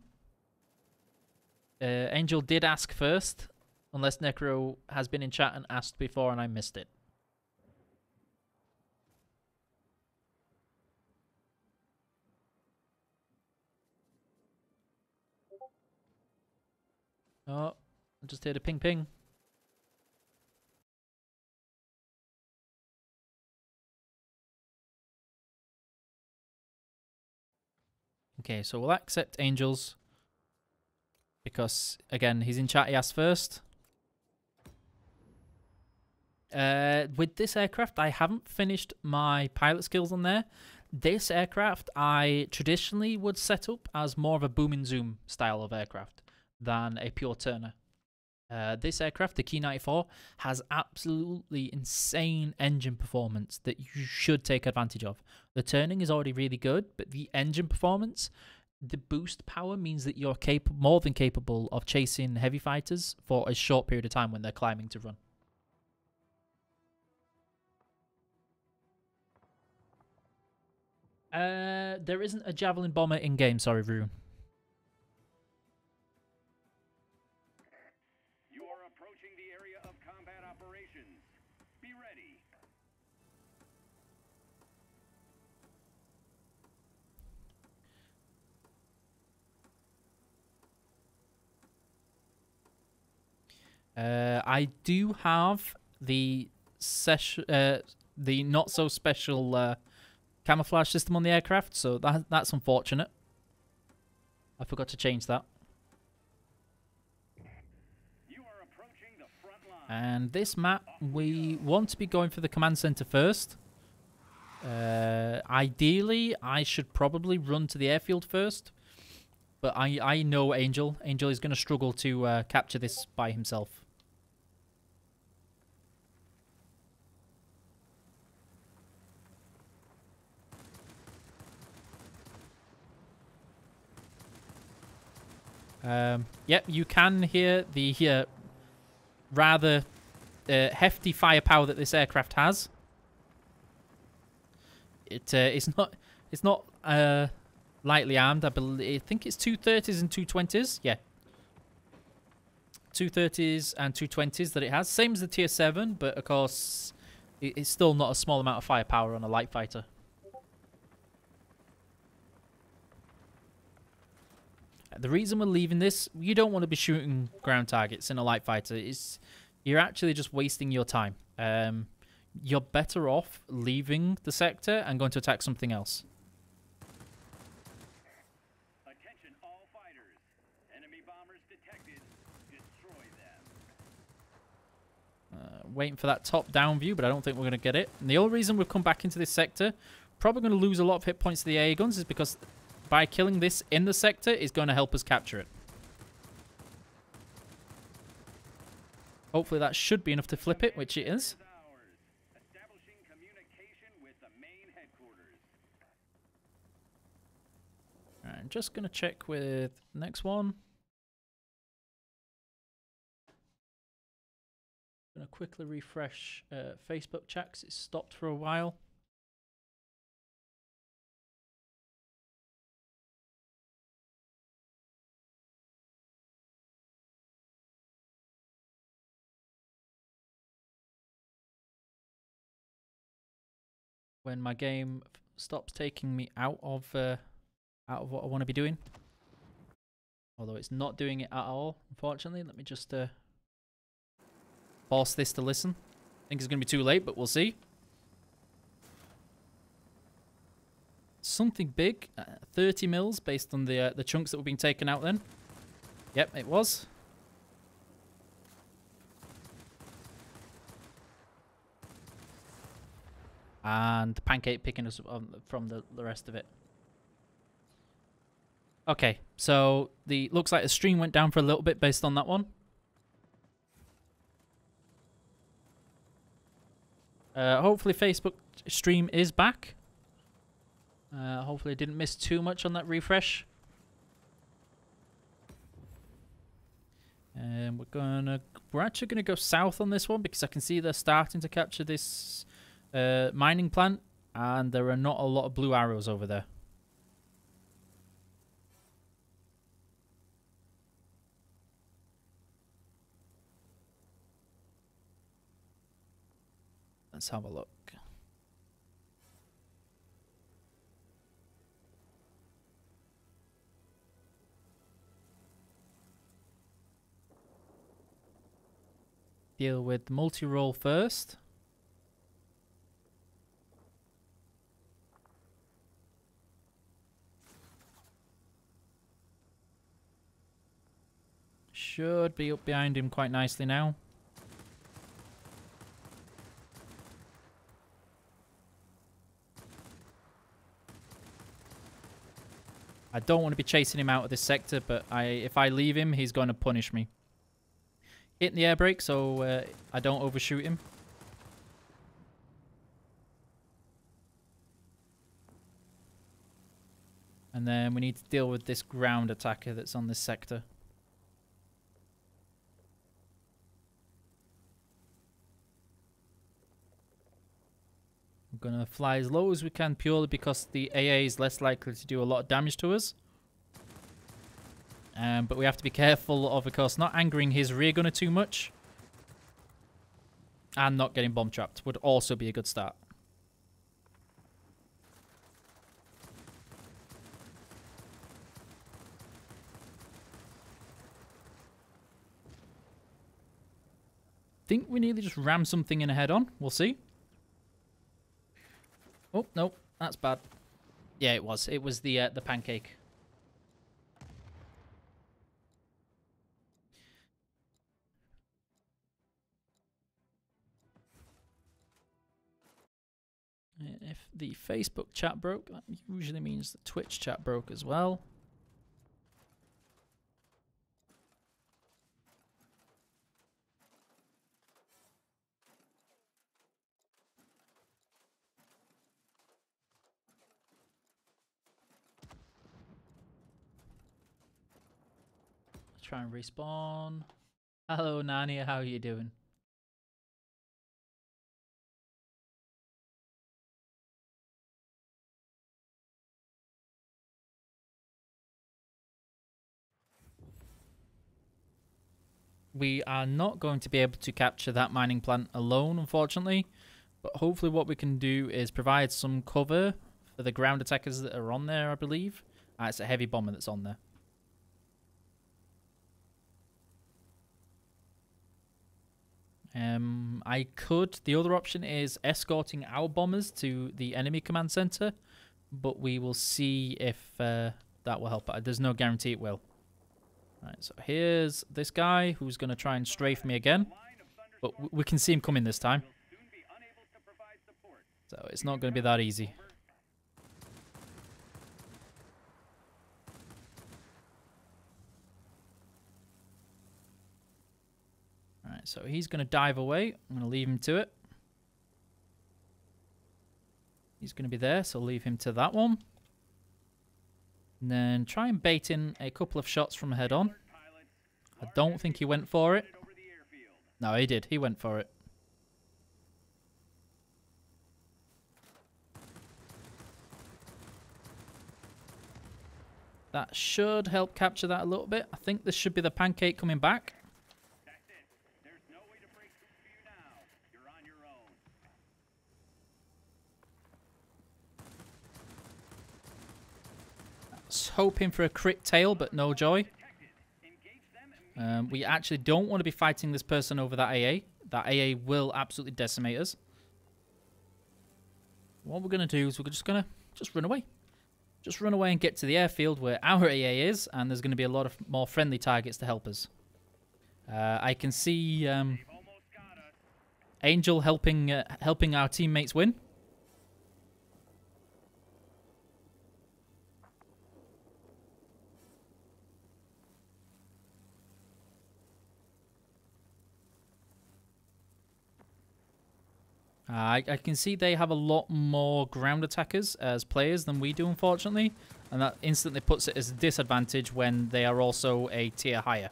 Angel did ask first, unless Necro has been in chat and asked before and I missed it. Oh, I just heard a ping ping. Okay, so we'll accept Angels. Because, again, he's in chat, he asked first. With this aircraft, I haven't finished my pilot skills on there. This aircraft, I traditionally would set up as more of a boom and zoom style of aircraft than a pure turner. This aircraft, the Key 94, has absolutely insane engine performance that you should take advantage of. The turning is already really good, but the engine performance, the boost power means that you're more than capable of chasing heavy fighters for a short period of time when they're climbing to run. There isn't a javelin bomber in game, sorry, Rune. You are approaching the area of combat operations. Be ready. I do have the not so special camouflage system on the aircraft, so that's unfortunate. I forgot to change that. You are approaching the front line. And this map, we want to be going for the command center first. Ideally, I should probably run to the airfield first, but I know Angel. Angel is going to struggle to capture this by himself. Yep, you can hear the rather hefty firepower that this aircraft has. It's not lightly armed. I think it's 230s and 220s. Yeah, 230s and 220s that it has. Same as the Tier 7, but of course, it's still not a small amount of firepower on a light fighter. The reason we're leaving this, you don't want to be shooting ground targets in a light fighter. You're actually just wasting your time. You're better off leaving the sector and going to attack something else. Attention all fighters. Enemy bombers detected. Destroy them. Waiting for that top-down view, but I don't think we're going to get it. And the only reason we've come back into this sector, probably going to lose a lot of hit points to the air guns, is because by killing this in the sector is going to help us capture it. Hopefully that should be enough to flip it, which it is. Establishing communication with the main headquarters. Alright, I'm just going to check with the next one. Going to quickly refresh Facebook chat because it's stopped for a while. When my game stops taking me out of what I want to be doing. Although it's not doing it at all, unfortunately. Let me just force this to listen. I think it's going to be too late, but we'll see. Something big, 30 mils based on the chunks that were being taken out then. Yep, it was. And Pancake picking us from the rest of it. Okay, so looks like the stream went down for a little bit based on that one. Hopefully Facebook stream is back. Hopefully I didn't miss too much on that refresh. And we're actually gonna go south on this one because I can see they're starting to capture this mining plant, and there are not a lot of blue arrows over there. Let's have a look. Deal with multi-role first. Should be up behind him quite nicely now. I don't want to be chasing him out of this sector, but if I leave him, he's going to punish me. hitting the air brake so I don't overshoot him. And then we need to deal with this ground attacker that's on this sector. We're going to fly as low as we can purely because the AA is less likely to do a lot of damage to us. But we have to be careful of, course, not angering his rear gunner too much. And not getting bomb trapped would also be a good start. Think we nearly just rammed something in a head on. We'll see. Oh, no, that's bad. Yeah, it was. It was the pancake. And if the Facebook chat broke, that usually means the Twitch chat broke as well. Let's try and respawn. Hello, Nania. How are you doing? We are not going to be able to capture that mining plant alone, unfortunately. But hopefully what we can do is provide some cover for the ground attackers that are on there, I believe. It's a heavy bomber that's on there. I could. The other option is escorting our bombers to the enemy command center. But we will see if that will help. There's no guarantee it will. Right, so here's this guy who's going to try and strafe me again. But we can see him coming this time. So it's not going to be that easy. Alright, so he's going to dive away. I'm going to leave him to it. He's going to be there, so leave him to that one. And then try and bait in a couple of shots from head on. I don't think he went for it. No, he did. He went for it. That should help capture that a little bit. I think this should be the pancake coming back. That's it. There's no way to break through for you now. You're on your own. I was hoping for a crit tail, but no joy. We actually don't want to be fighting this person over that AA. That AA will absolutely decimate us. What we're going to do is we're just going to run away. Just run away and get to the airfield where our AA is, and there's going to be a lot of more friendly targets to help us. I can see Angel helping our teammates win. I can see they have a lot more ground attackers as players than we do, unfortunately. And that instantly puts it as a disadvantage when they are also a tier higher.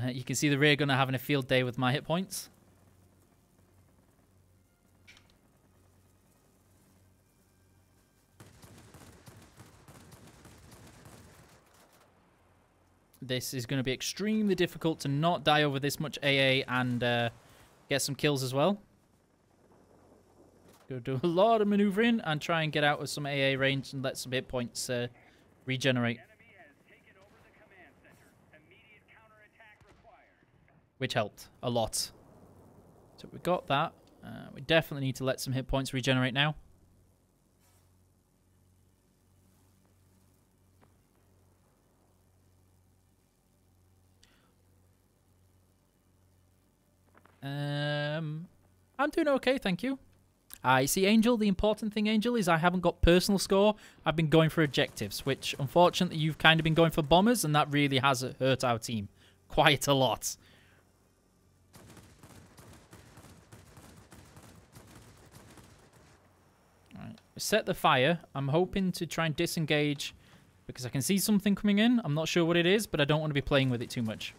You can see the rear gunner having a field day with my hit points. This is going to be extremely difficult to not die over this much AA and get some kills as well. Go do a lot of maneuvering and try and get out of some AA range and let some hit points regenerate. Which helped a lot. So we got that. We definitely need to let some hit points regenerate now. I'm doing okay, thank you. I see, Angel. The important thing, Angel, is I haven't got personal score. I've been going for objectives, which unfortunately you've kind of been going for bombers, and that really has hurt our team quite a lot. Right, set the fire. I'm hoping to try and disengage because I can see something coming in. I'm not sure what it is, but I don't want to be playing with it too much.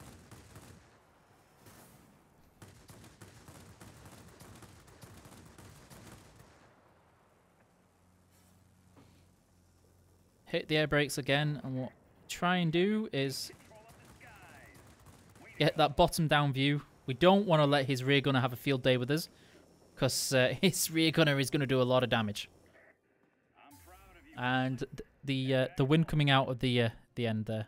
Hit the air brakes again, and what I try and do is get that bottom down view. We don't want to let his rear gunner have a field day with us, because his rear gunner is going to do a lot of damage. And the wind coming out of the end there.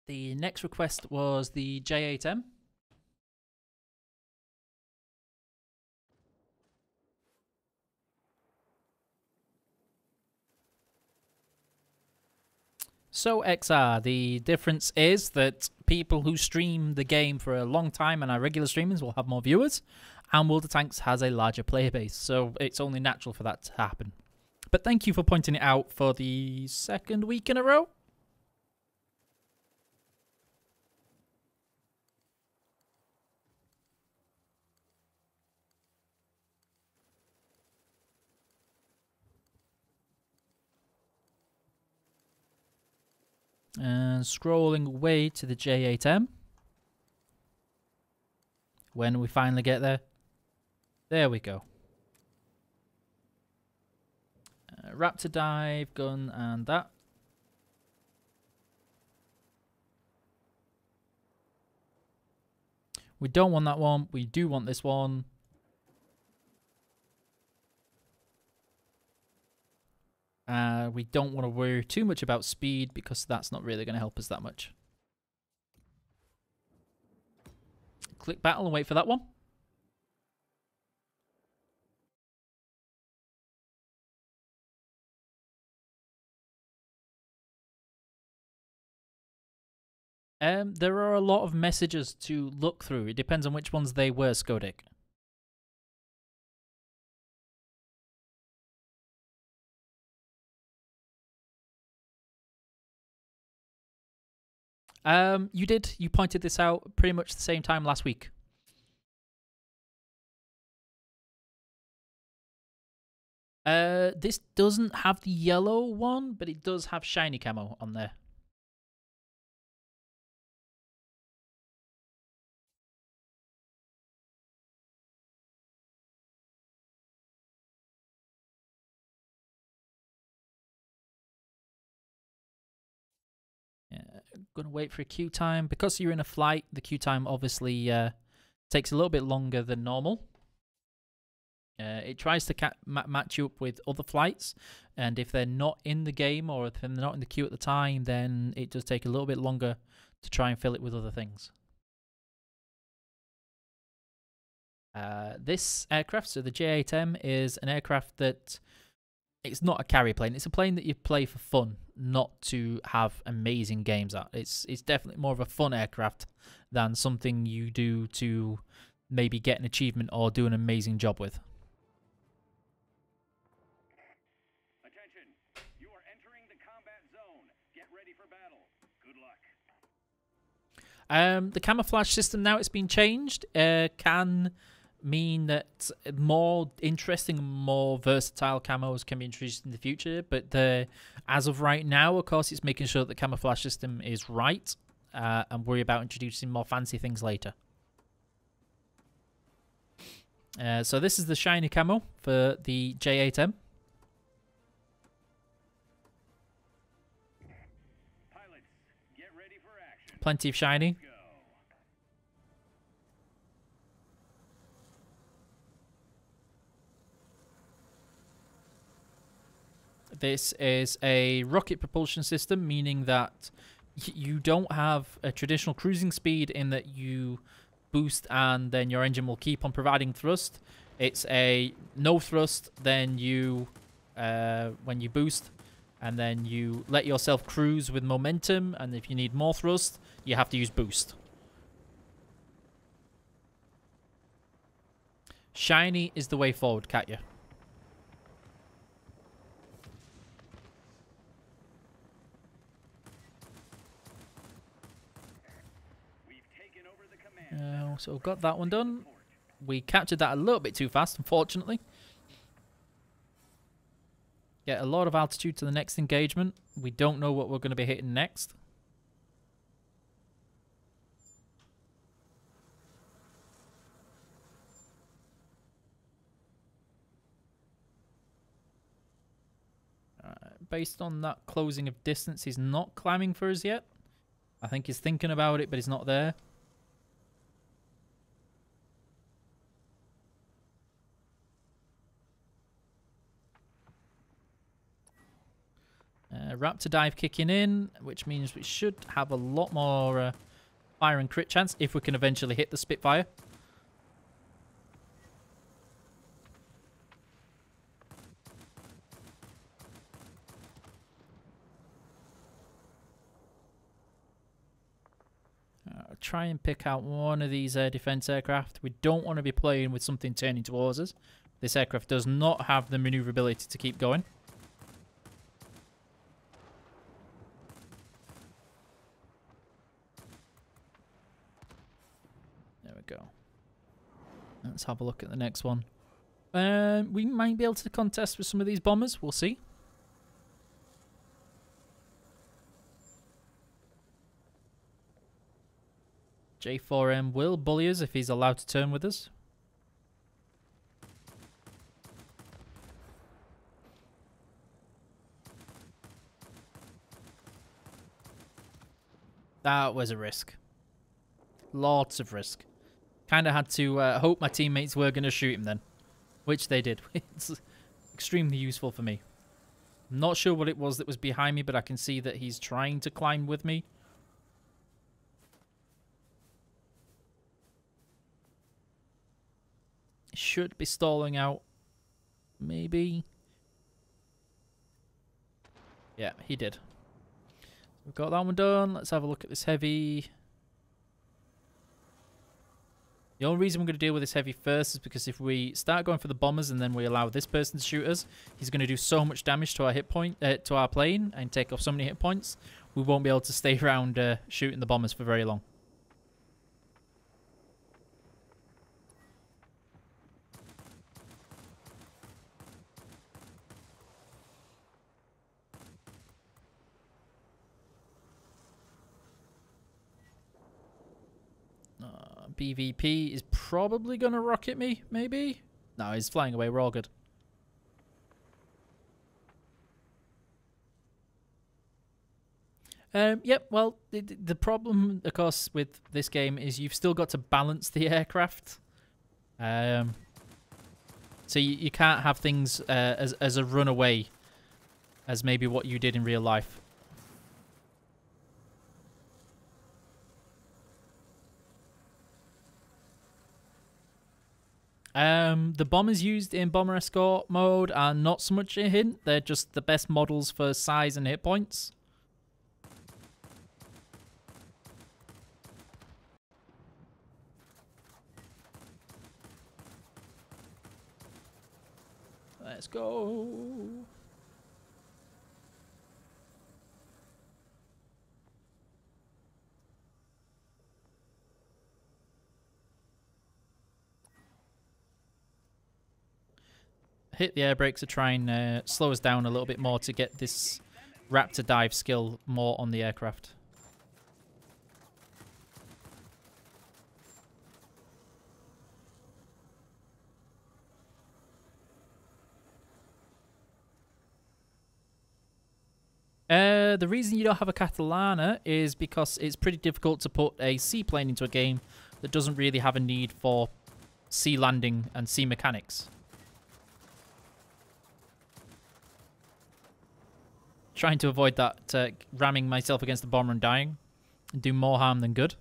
The next request was the J8M. So XR, the difference is that people who stream the game for a long time and are regular streamers will have more viewers, and World of Tanks has a larger player base, so it's only natural for that to happen. But thank you for pointing it out for the second week in a row. And scrolling away to the J8M. When we finally get there. There we go. Raptor dive, gun, and that. We don't want that one. We do want this one. We don't want to worry too much about speed because that's not really going to help us that much. Click battle and wait for that one. There are a lot of messages to look through. It depends on which ones they were, Skodik. You did. You pointed this out pretty much the same time last week. This doesn't have the yellow one, but it does have shiny camo on there. Gonna wait for a queue time. Because you're in a flight, the queue time obviously takes a little bit longer than normal. It tries to match you up with other flights, and if they're not in the game or if they're not in the queue at the time, then it does take a little bit longer to try and fill it with other things. This aircraft, so the J8M, is an aircraft that it's not a carrier plane. It's a plane that you play for fun, not to have amazing games at. It's definitely more of a fun aircraft than something you do to maybe get an achievement or do an amazing job with. Attention, you are entering the combat zone. Get ready for battle. Good luck. The camouflage system, now it's been changed, can mean that more interesting, more versatile camos can be introduced in the future, but as of right now, of course, it's making sure that the camouflage system is right, and worry about introducing more fancy things later. So this is the shiny camo for the J8M. Pilots, get ready for action. Plenty of shiny. Go. This is a rocket propulsion system, meaning that you don't have a traditional cruising speed in that you boost and then your engine will keep on providing thrust. It's a no thrust, then you, when you boost, and then you let yourself cruise with momentum, and if you need more thrust, you have to use boost. Shiny is the way forward, Katya. So we've got that one done. We captured that a little bit too fast, unfortunately. Get a lot of altitude to the next engagement. We don't know what we're going to be hitting next. Based on that closing of distance, he's not climbing for us yet. I think he's thinking about it, but he's not there. Raptor dive kicking in, which means we should have a lot more fire and crit chance if we can eventually hit the Spitfire. Try and pick out one of these defense aircraft. We don't want to be playing with something turning towards us. This aircraft does not have the maneuverability to keep going. There we go. Let's have a look at the next one. We might be able to contest with some of these bombers. We'll see. J4M will bully us if he's allowed to turn with us. That was a risk. Lots of risk. Kind of had to hope my teammates were going to shoot him then. Which they did. It's extremely useful for me. I'm not sure what it was that was behind me, but I can see that he's trying to climb with me. Should be stalling out. Maybe. Yeah, he did. We've got that one done. Let's have a look at this heavy. The only reason we're going to deal with this heavy first is because if we start going for the bombers and then we allow this person to shoot us, he's going to do so much damage to our hit point, to our plane, and take off so many hit points. We won't be able to stay around shooting the bombers for very long. BVP is probably going to rocket me, maybe? No, he's flying away. We're all good. Yep, well, the problem, of course, with this game is you've still got to balance the aircraft. So you can't have things as a runaway as maybe what you did in real life. The bombers used in bomber escort mode are not so much a hint. They're just the best models for size and hit points. Let's go. Hit the air brakes to try and slow us down a little bit more to get this Raptor dive skill more on the aircraft. The reason you don't have a Catalana is because it's pretty difficult to put a seaplane into a game that doesn't really have a need for sea landing and sea mechanics. Trying to avoid that, ramming myself against the bomber and dying. And do more harm than good.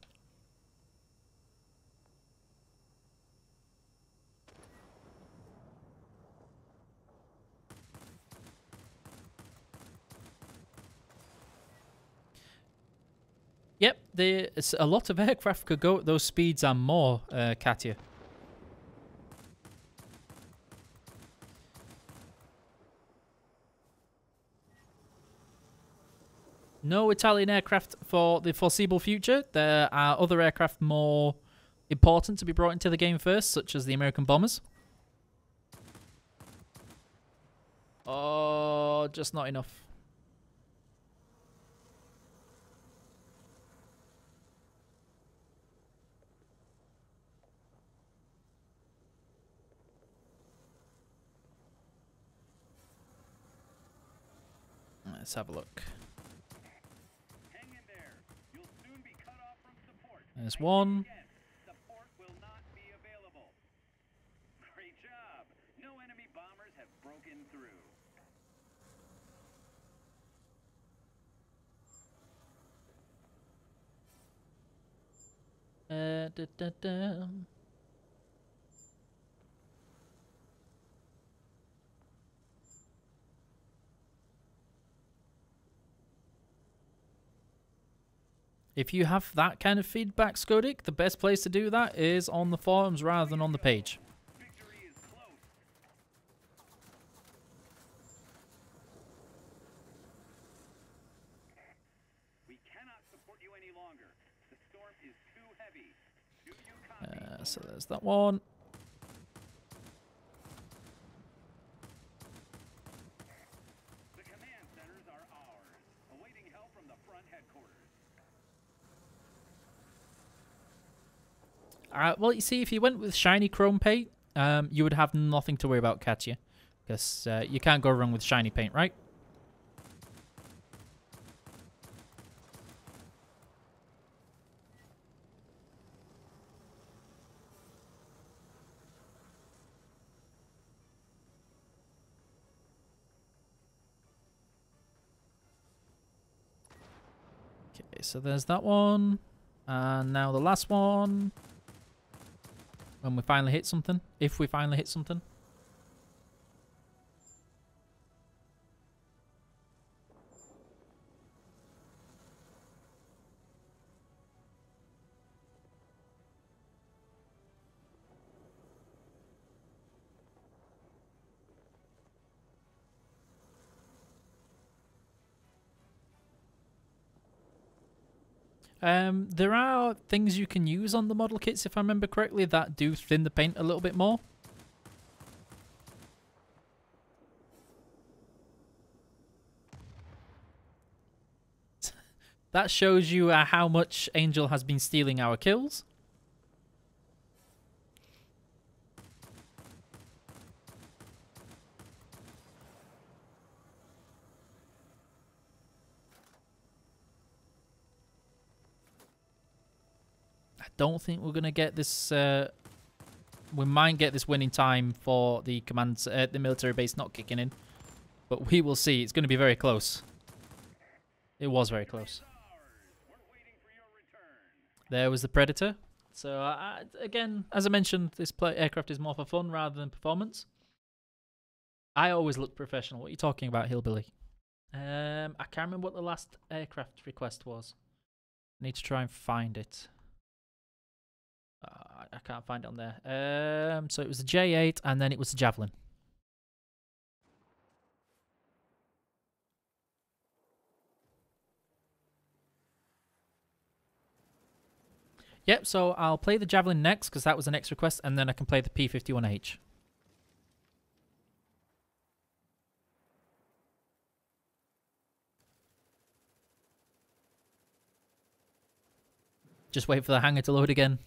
a lot of aircraft could go at those speeds and more, Katya. No Italian aircraft for the foreseeable future. There are other aircraft more important to be brought into the game first, such as the American bombers. Oh, just not enough. Let's have a look. Hang in there. You'll soon be cut off from support. There's one. Again, support will not be available. Great job. No enemy bombers have broken through. Da, da, da. If you have that kind of feedback, Skodik, the best place to do that is on the forums rather than on the page. Victory is close. We cannot support you any longer. The storm is too heavy. Do you copy? So there's that one. The command centers are ours, awaiting help from the front headquarters. Well, you see, if you went with shiny chrome paint, you would have nothing to worry about, Katya. Because you can't go wrong with shiny paint, right? Okay, so there's that one. And now the last one. When we finally hit something. If we finally hit something. There are things you can use on the model kits, if I remember correctly, that do thin the paint a little bit more. That shows you how much Angel has been stealing our kills. Don't think we're gonna get this. We might get this winning time for the the military base not kicking in, but we will see. It's going to be very close. It was very close. We're waiting for your return. There was the Predator. So again, as I mentioned, this aircraft is more for fun rather than performance. I always look professional. What are you talking about, Hillbilly? I can't remember what the last aircraft request was. I need to try and find it. I can't find it on there. So it was the J8 and then it was the Javelin. Yep, so I'll play the Javelin next because that was the next request, and then I can play the P-51H. Just wait for the hangar to load again.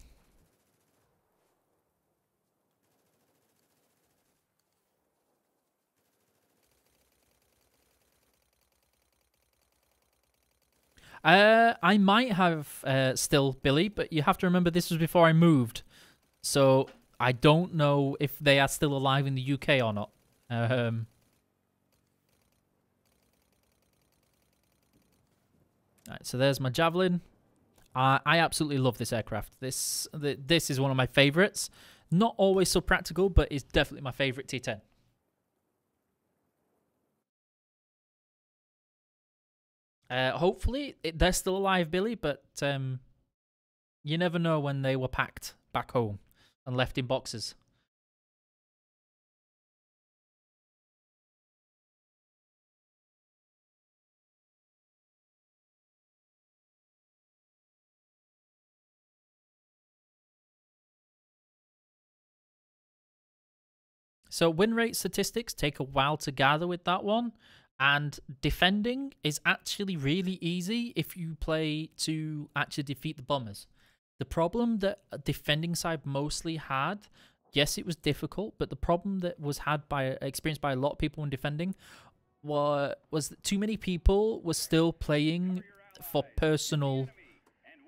I might have still, Billy, but you have to remember this was before I moved. So I don't know if they are still alive in the UK or not. Right, so there's my Javelin. I absolutely love this aircraft. This is one of my favourites. Not always so practical, but it's definitely my favourite T10. Hopefully, they're still alive, Billy, but you never know when they were packed back home and left in boxes. So win rate statistics take a while to gather with that one, and defending is actually really easy if you play to actually defeat the bombers. The problem that a defending side mostly had, yes, it was difficult, but the problem that was experienced by a lot of people in defending was that too many people were still playing for personal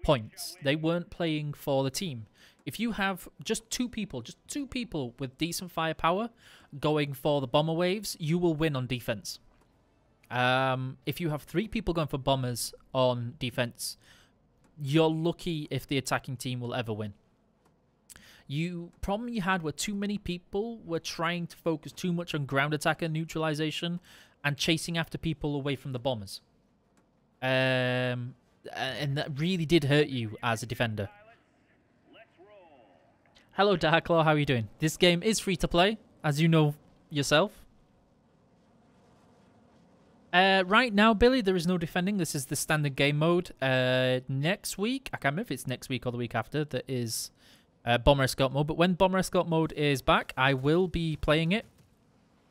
points. They weren't playing for the team. If you have just two people with decent firepower going for the bomber waves, you will win on defense. If you have 3 people going for bombers on defense, you're lucky if the attacking team will ever win. Problem you had were too many people were trying to focus too much on ground attack and neutralization and chasing after people away from the bombers. And that really did hurt you as a defender. Hello, Darklaw, how are you doing? This game is free to play, as you know yourself. Right now, Billy, there is no defending. This is the standard game mode. Next week, I can't remember if it's next week or the week after, that is Bomber Escort mode. But when Bomber Escort mode is back, I will be playing it.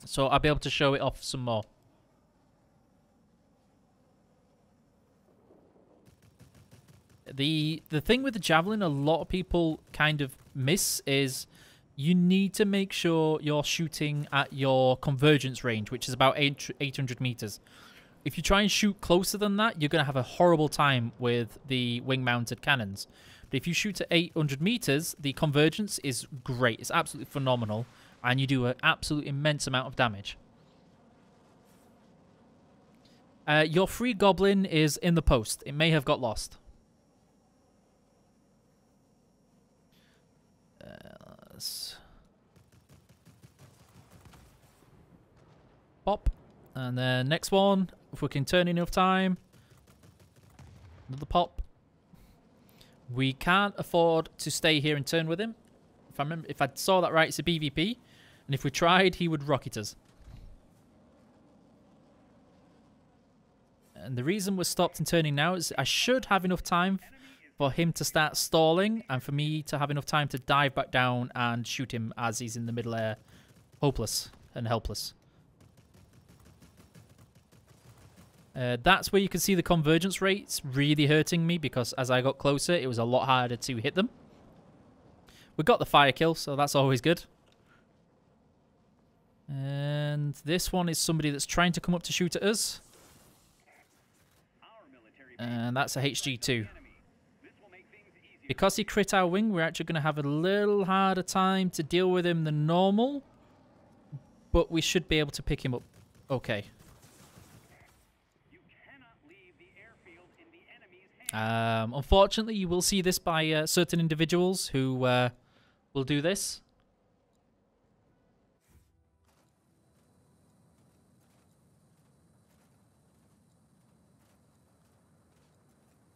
So I'll be able to show it off some more. The thing with the Javelin a lot of people kind of miss is you need to make sure you're shooting at your convergence range, which is about 800 meters. If you try and shoot closer than that, you're going to have a horrible time with the wing-mounted cannons. But if you shoot at 800 meters, the convergence is great. It's absolutely phenomenal, and you do an absolute immense amount of damage. Your free goblin is in the post. It may have got lost. Pop. And then next one, if we can turn enough time. Another pop. We can't afford to stay here and turn with him. If I saw that right, it's a BVP. And if we tried, he would rocket us. And the reason we're stopped and turning now is I should have enough time for him to start stalling and for me to have enough time to dive back down and shoot him as he's in the middle air, hopeless and helpless. That's where you can see the convergence rates really hurting me, because as I got closer, it was a lot harder to hit them. We got the fire kill, so that's always good. And this one is somebody that's trying to come up to shoot at us. And that's a HG2. Because he crit our wing, we're actually going to have a little harder time to deal with him than normal. But we should be able to pick him up okay. Unfortunately, you will see this by certain individuals who will do this.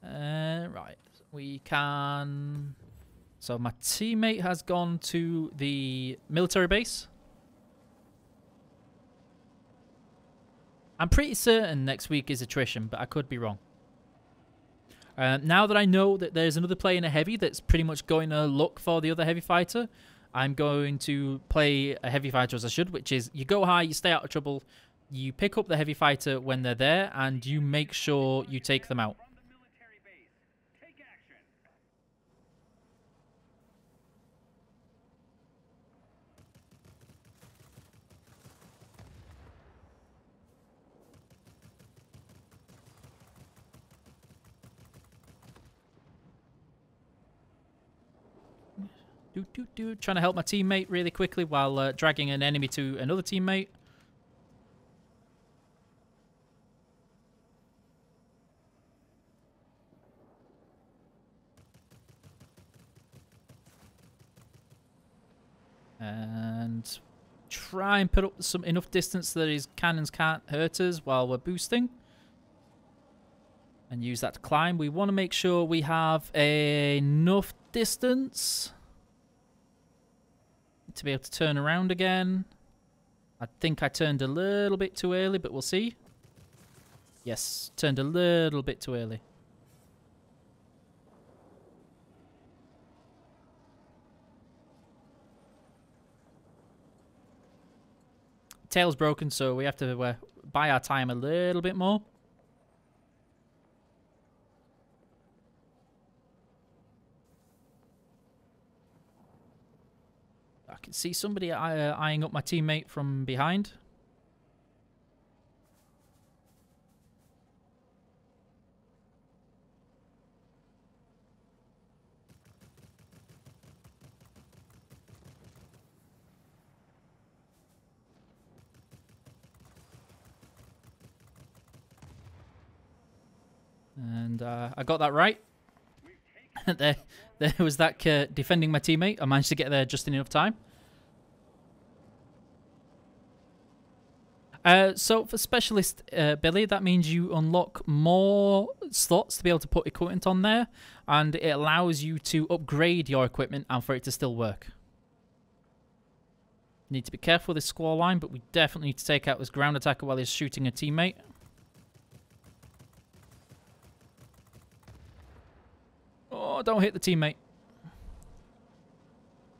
Right. We can... So my teammate has gone to the military base. I'm pretty certain next week is attrition, but I could be wrong. Now that I know that there's another player in a heavy that's pretty much going to look for the other heavy fighter, I'm going to play a heavy fighter as I should, which is you go high, you stay out of trouble, you pick up the heavy fighter when they're there, and you make sure you take them out. Trying to help my teammate really quickly while dragging an enemy to another teammate. And try and put up enough distance so that his cannons can't hurt us while we're boosting. And use that to climb. We want to make sure we have enough distance to be able to turn around again. I think I turned a little bit too early, but we'll see. Yes, turned a little bit too early. Tail's broken, so we have to buy our time a little bit more. I can see somebody eyeing up my teammate from behind. And I got that right. there was that defending my teammate. I managed to get there just in enough time. So for Specialist, Billy, that means you unlock more slots to be able to put equipment on there, and it allows you to upgrade your equipment and for it to still work. Need to be careful with this squall line, but we definitely need to take out this ground attacker while he's shooting a teammate. Oh, don't hit the teammate.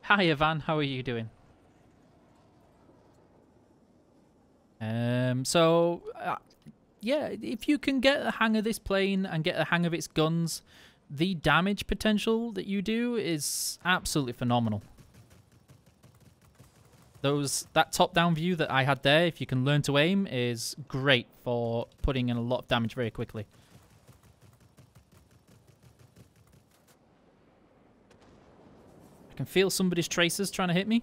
Hi, Ivan. How are you doing? Yeah, if you can get a hang of this plane and get a hang of its guns, the damage potential that you do is absolutely phenomenal. That top-down view that I had there, if you can learn to aim, is great for putting in a lot of damage very quickly. I can feel somebody's tracers trying to hit me.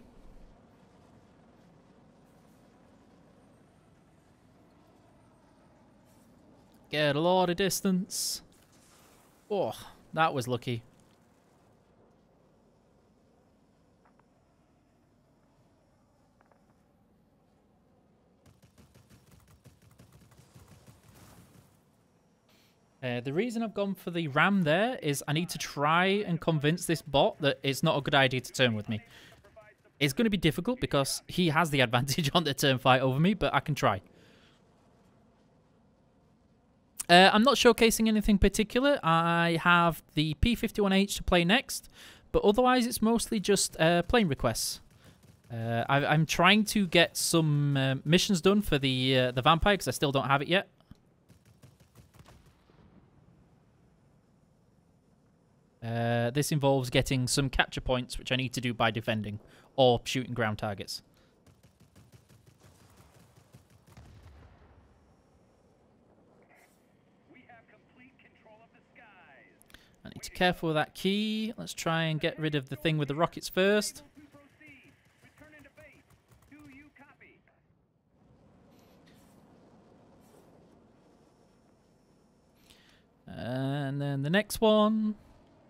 Get a lot of distance. Oh, that was lucky. The reason I've gone for the ram there is I need to try and convince this bot that it's not a good idea to turn with me. It's going to be difficult because he has the advantage on the turn fight over me, but I can try. I'm not showcasing anything particular. I have the P51H to play next, but otherwise it's mostly just plane requests. I'm trying to get some missions done for the vampire because I still don't have it yet. This involves getting some capture points, which I need to do by defending or shooting ground targets. I need to be careful with that key. Let's try and get rid of the thing with the rockets first. And then the next one.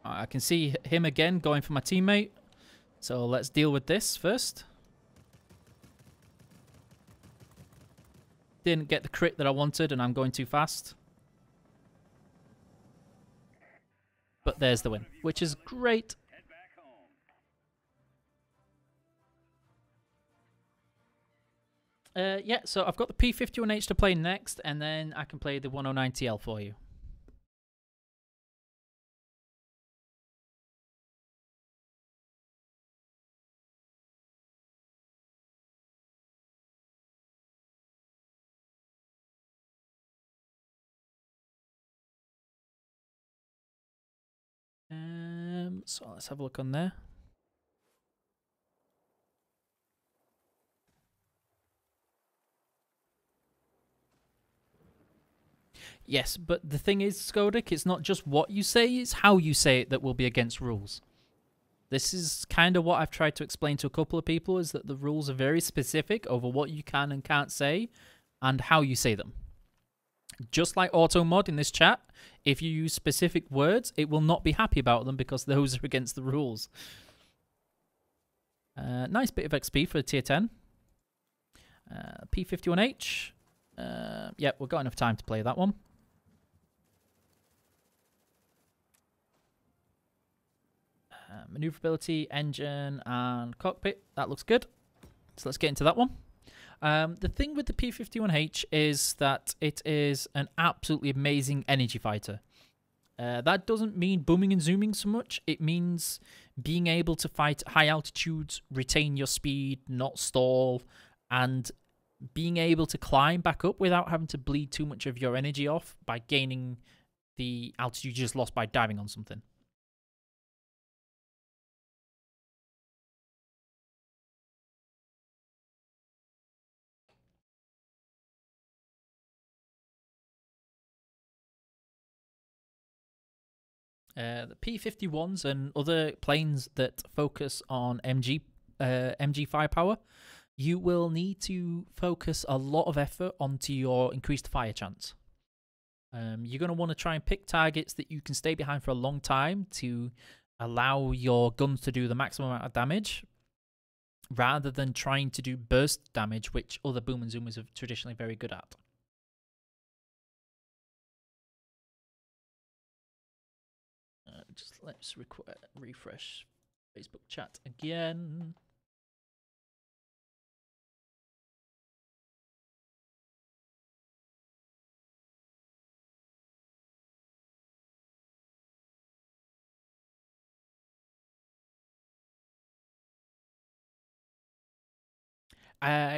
I can see him again going for my teammate. So let's deal with this first. Didn't get the crit that I wanted and I'm going too fast. But there's the win, which is great. Yeah, so I've got the P51H to play next, and then I can play the 109TL for you. So let's have a look on there. Yes, but the thing is, Skodik, it's not just what you say, it's how you say it that will be against rules. This is kind of what I've tried to explain to a couple of people, is that the rules are very specific over what you can and can't say and how you say them. Just like AutoMod in this chat, if you use specific words, it will not be happy about them because those are against the rules. Nice bit of XP for the tier 10. P51H. Yeah, we've got enough time to play that one. Maneuverability, engine, and cockpit. That looks good. So let's get into that one. The thing with the P-51H is that it is an absolutely amazing energy fighter. That doesn't mean booming and zooming so much. It means being able to fight at high altitudes, retain your speed, not stall, and being able to climb back up without having to bleed too much of your energy off by gaining the altitude you just lost by diving on something. The P-51s and other planes that focus on MG firepower, you will need to focus a lot of effort onto your increased fire chance. You're going to want to try and pick targets that you can stay behind for a long time to allow your guns to do the maximum amount of damage, rather than trying to do burst damage, which other boom and zoomers are traditionally very good at. Just let's refresh Facebook chat again.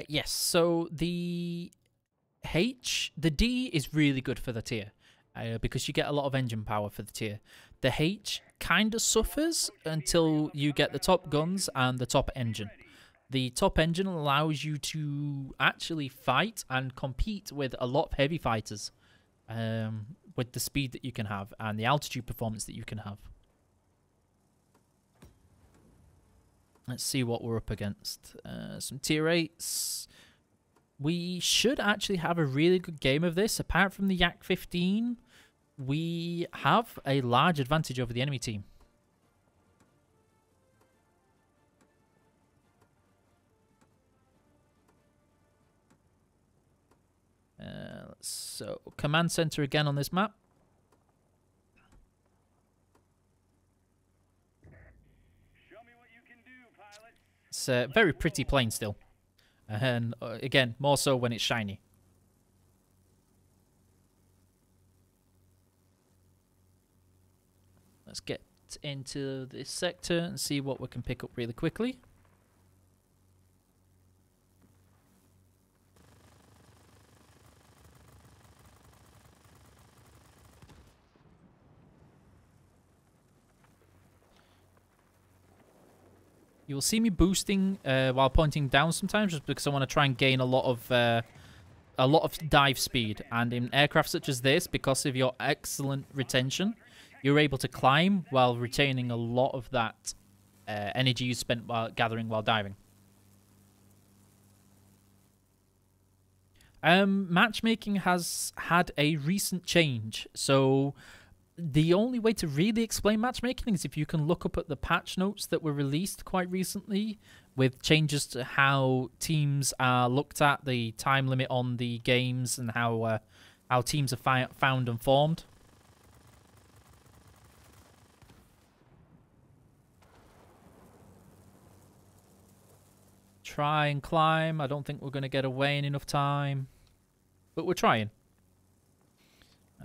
Yes, so the D is really good for the tier, because you get a lot of engine power for the tier. The H kind of suffers until you get the top guns and the top engine. The top engine allows you to actually fight and compete with a lot of heavy fighters, with the speed that you can have and the altitude performance that you can have. Let's see what we're up against. Some tier 8s. We should actually have a really good game of this. Apart from the Yak-15, we have a large advantage over the enemy team. So, command center again on this map. Show me what you can do, pilot. It's a very pretty plane still. And again, more so when it's shiny. Let's get into this sector and see what we can pick up really quickly. You will see me boosting while pointing down sometimes, just because I want to try and gain a lot of dive speed. And in aircraft such as this, because of your excellent retention, you're able to climb while retaining a lot of that energy you spent while gathering while diving. Matchmaking has had a recent change, so the only way to really explain matchmaking is if you can look up at the patch notes that were released quite recently, with changes to how teams are looked at, the time limit on the games, and how teams are found and formed. Try and climb. I don't think we're going to get away in enough time, but we're trying.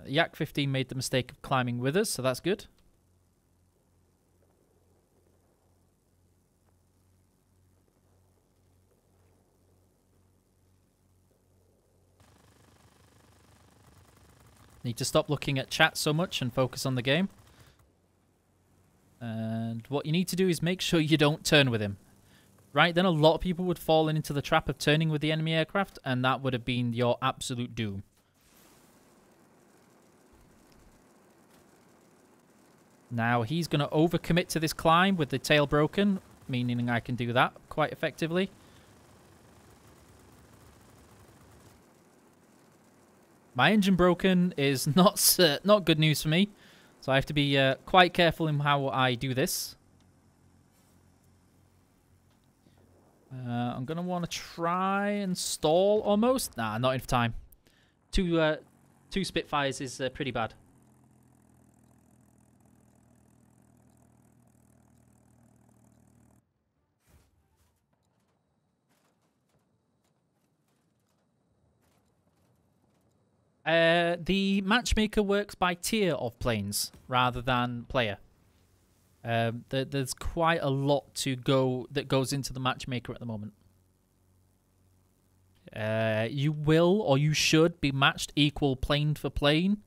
The Yak-15 made the mistake of climbing with us, so that's good. Need to stop looking at chat so much and focus on the game. And what you need to do is make sure you don't turn with him. Right, then a lot of people would fall into the trap of turning with the enemy aircraft, and that would have been your absolute doom. Now, he's going to overcommit to this climb with the tail broken, meaning I can do that quite effectively. My engine broken is not good news for me, so I have to be quite careful in how I do this. I'm going to want to try and stall almost. Nah, not enough time. Two Spitfires is pretty bad. The matchmaker works by tier of planes rather than player. There's quite a lot that goes into the matchmaker at the moment. You will or you should be matched equal plane for plane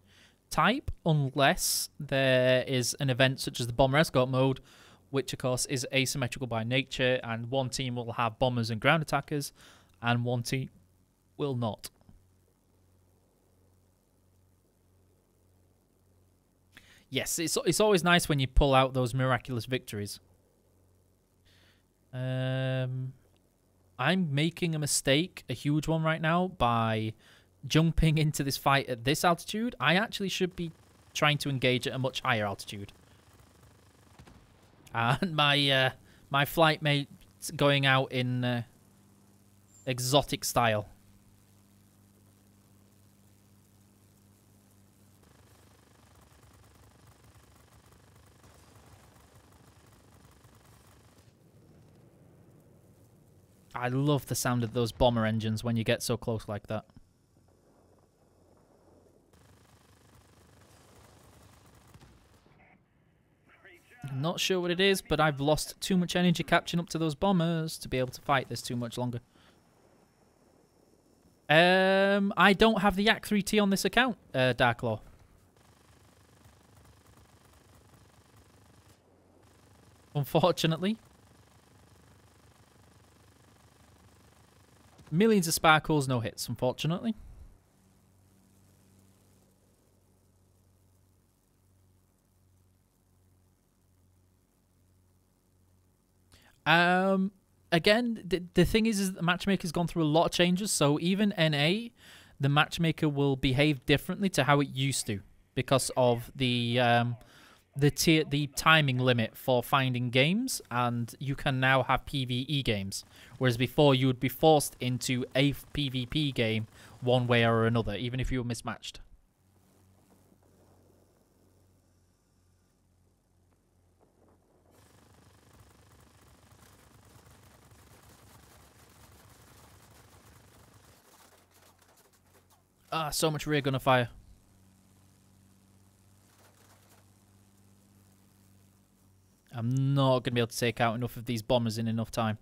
type unless there is an event such as the bomber escort mode, which of course is asymmetrical by nature, and one team will have bombers and ground attackers and one team will not. Yes, it's always nice when you pull out those miraculous victories. I'm making a mistake, a huge one right now, by jumping into this fight at this altitude. I actually should be trying to engage at a much higher altitude. And my flight mate's going out in exotic style. I love the sound of those bomber engines when you get so close like that. I'm not sure what it is, but I've lost too much energy catching up to those bombers to be able to fight this too much longer. I don't have the Yak 3T on this account, Darklaw. Unfortunately. Millions of sparkles, no hits, unfortunately. Again, the thing is that the matchmaker's gone through a lot of changes, so even NA, the matchmaker will behave differently to how it used to because of the timing limit for finding games, and you can now have PvE games, whereas before you would be forced into a PvP game one way or another, even if you were mismatched. Ah, so much rear gunner fire. I'm not going to be able to take out enough of these bombers in enough time.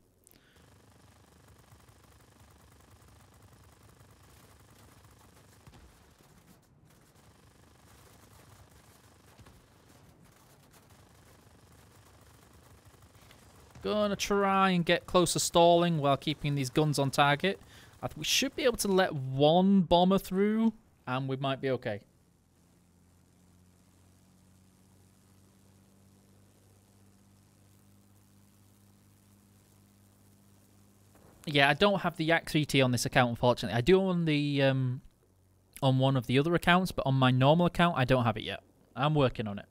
Gonna try and get closer stalling while keeping these guns on target. I think we should be able to let one bomber through and we might be okay. Yeah, I don't have the Yak 3T on this account, unfortunately. I do on the on one of the other accounts, but on my normal account, I don't have it yet. I'm working on it.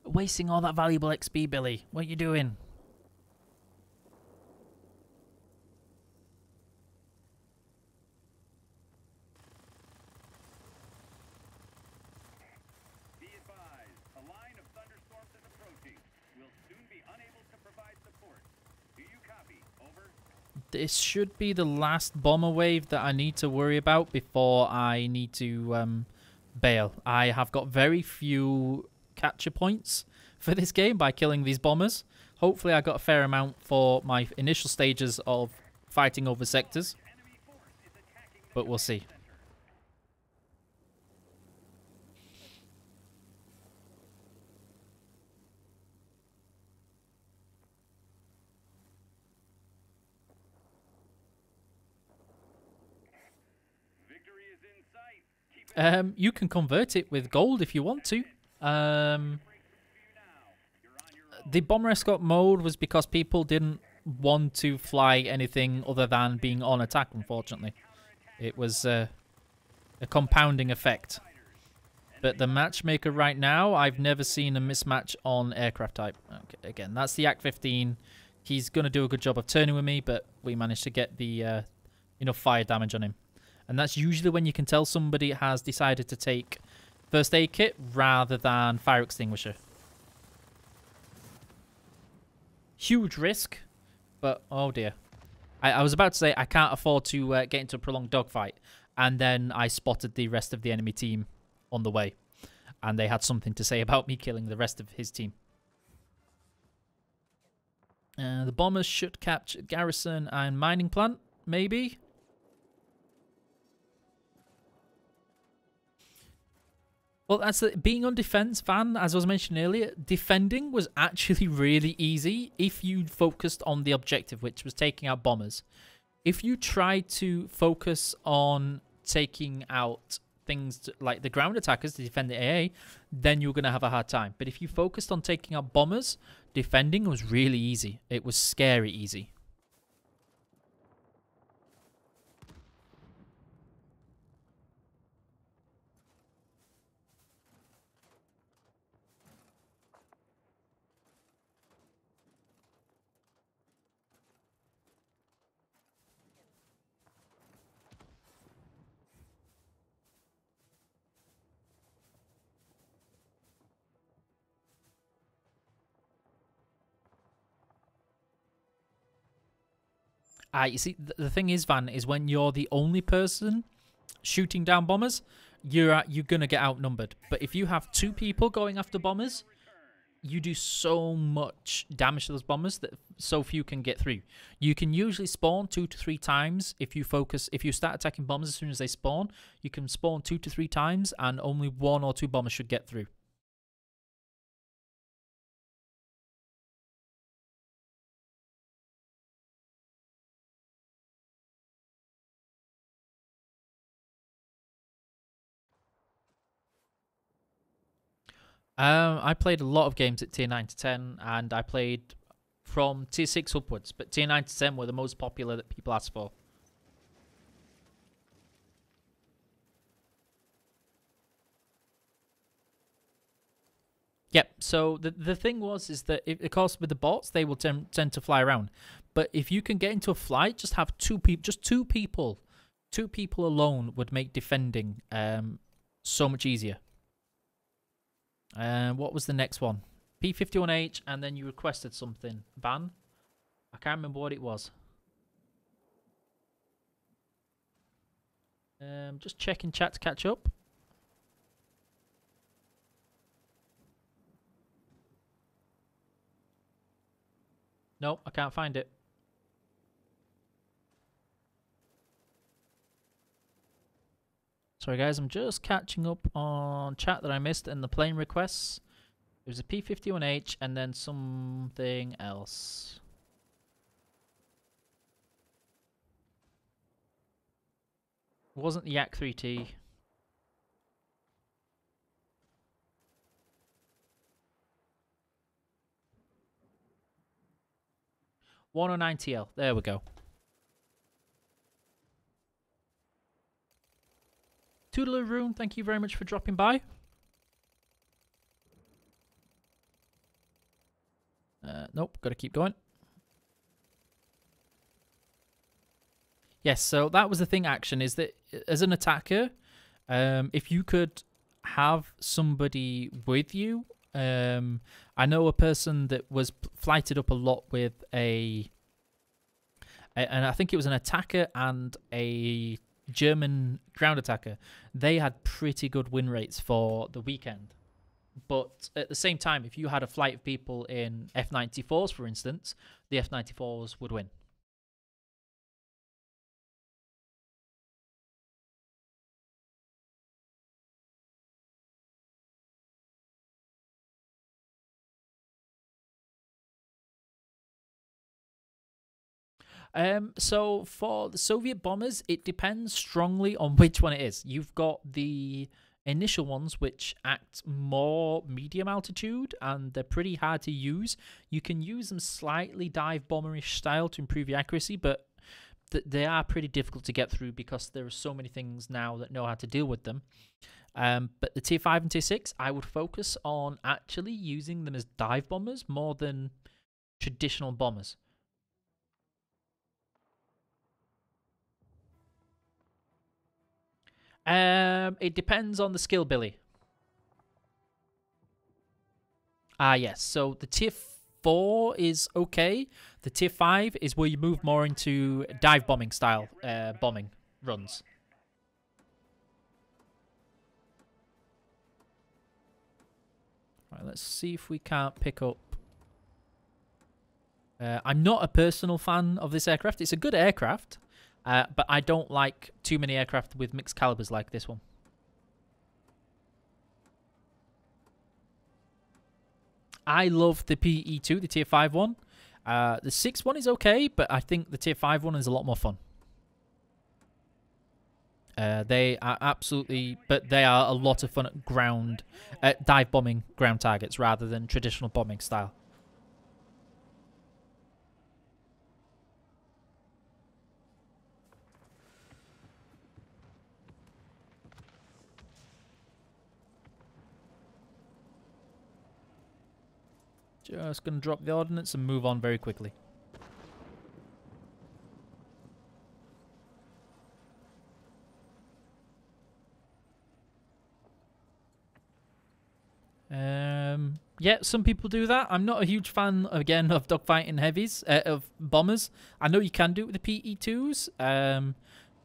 Wasting all that valuable XP, Billy. What are you doing? Be advised, a line of thunderstorms is approaching. We'll soon be unable to provide support. Do you copy? Over. This should be the last bomber wave that I need to worry about before I need to bail. I have got very few capture points for this game by killing these bombers. Hopefully I got a fair amount for my initial stages of fighting over sectors, but we'll see. Victory is in sight. You can convert it with gold if you want to. The bomber escort mode was because people didn't want to fly anything other than being on attack, unfortunately. It was a compounding effect. But the matchmaker right now, I've never seen a mismatch on aircraft type. Okay, again, that's the Yak 15. He's going to do a good job of turning with me, but we managed to get the enough fire damage on him. And that's usually when you can tell somebody has decided to take first aid kit rather than fire extinguisher. Huge risk, but oh dear. I was about to say I can't afford to get into a prolonged dogfight, and then I spotted the rest of the enemy team on the way, and they had something to say about me killing the rest of his team. The bombers should capture garrison and mining plant, maybe. Well, that's being on defense, Van, as I was mentioning earlier, defending was actually really easy if you focused on the objective, which was taking out bombers. If you try to focus on taking out things like the ground attackers to defend the AA, then you're going to have a hard time. But if you focused on taking out bombers, defending was really easy. It was scary easy. You see, the thing is, Van, is when you're the only person shooting down bombers, you're gonna get outnumbered. But if you have two people going after bombers, you do so much damage to those bombers that so few can get through. You can usually spawn 2 to 3 times if you start attacking bombers as soon as they spawn. You can spawn 2 to 3 times, and only 1 or 2 bombers should get through. I played a lot of games at tier 9 to 10, and I played from tier 6 upwards, but tier 9 to 10 were the most popular that people asked for. Yep, so the thing is that, of course, with the bots, they will tend to fly around. But if you can get into a flight, just have two people. 2 people alone would make defending so much easier. What was the next one? P51H, and then you requested something. Ban? I can't remember what it was. Just checking chat to catch up. No, I can't find it. Sorry guys, I'm just catching up on chat that I missed and the plane requests. It was a P51H and then something else. It wasn't the Yak 3T. TL. There we go. Toodaloo Rune, thank you very much for dropping by. Nope, gotta keep going. Yes, so that was the thing, Action, is that as an attacker, if you could have somebody with you, I know a person that was flighted up a lot with and I think it was an attacker and a German ground attacker. They had pretty good win rates for the weekend. But at the same time, if you had a flight of people in F-94s, for instance, the F-94s would win. So for the Soviet bombers, it depends strongly on which one it is. You've got the initial ones which act more medium altitude and they're pretty hard to use. You can use them slightly dive bomberish style to improve your accuracy, but they are pretty difficult to get through because there are so many things now that know how to deal with them. But the tier 5 and tier 6, I would focus on actually using them as dive bombers more than traditional bombers. It depends on the skill, Billy. Yes. So the tier 4 is okay. The tier 5 is where you move more into dive bombing style bombing runs. Right, let's see if we can't pick up. I'm not a personal fan of this aircraft. It's a good aircraft, but I don't like too many aircraft with mixed calibers like this one. I love the PE2, the tier 5 one. The 6 one is okay, but I think the tier 5 one is a lot more fun. They are absolutely, but they are a lot of fun at ground, dive bombing ground targets rather than traditional bombing style. Just going to drop the ordnance and move on very quickly. Yeah, some people do that. I'm not a huge fan, again, of dogfighting heavies, of bombers. I know you can do it with the PE2s,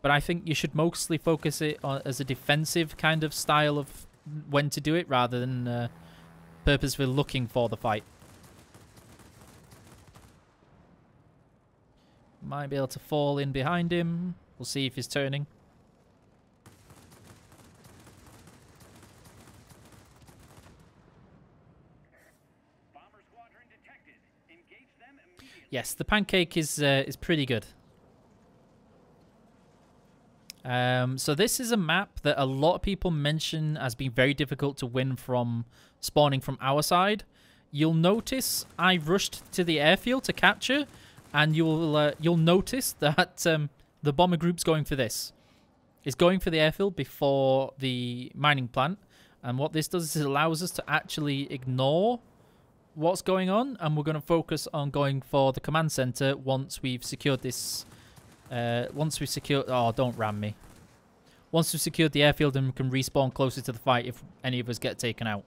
but I think you should mostly focus it on as a defensive kind of style of when to do it rather than purposefully looking for the fight. Might be able to fall in behind him. We'll see if he's turning. Bomber squadron detected. Engage them immediately. Yes, the pancake is pretty good. So this is a map that a lot of people mention as being very difficult to win from spawning from our side. You'll notice I rushed to the airfield to capture, and you'll notice that the bomber group's going for this. It's going for the airfield before the mining plant, and what this does is it allows us to actually ignore what's going on, and we're going to focus on going for the command center once we've secured this. Once we've secured... Oh, don't ram me. Once we've secured the airfield and we can respawn closer to the fight if any of us get taken out.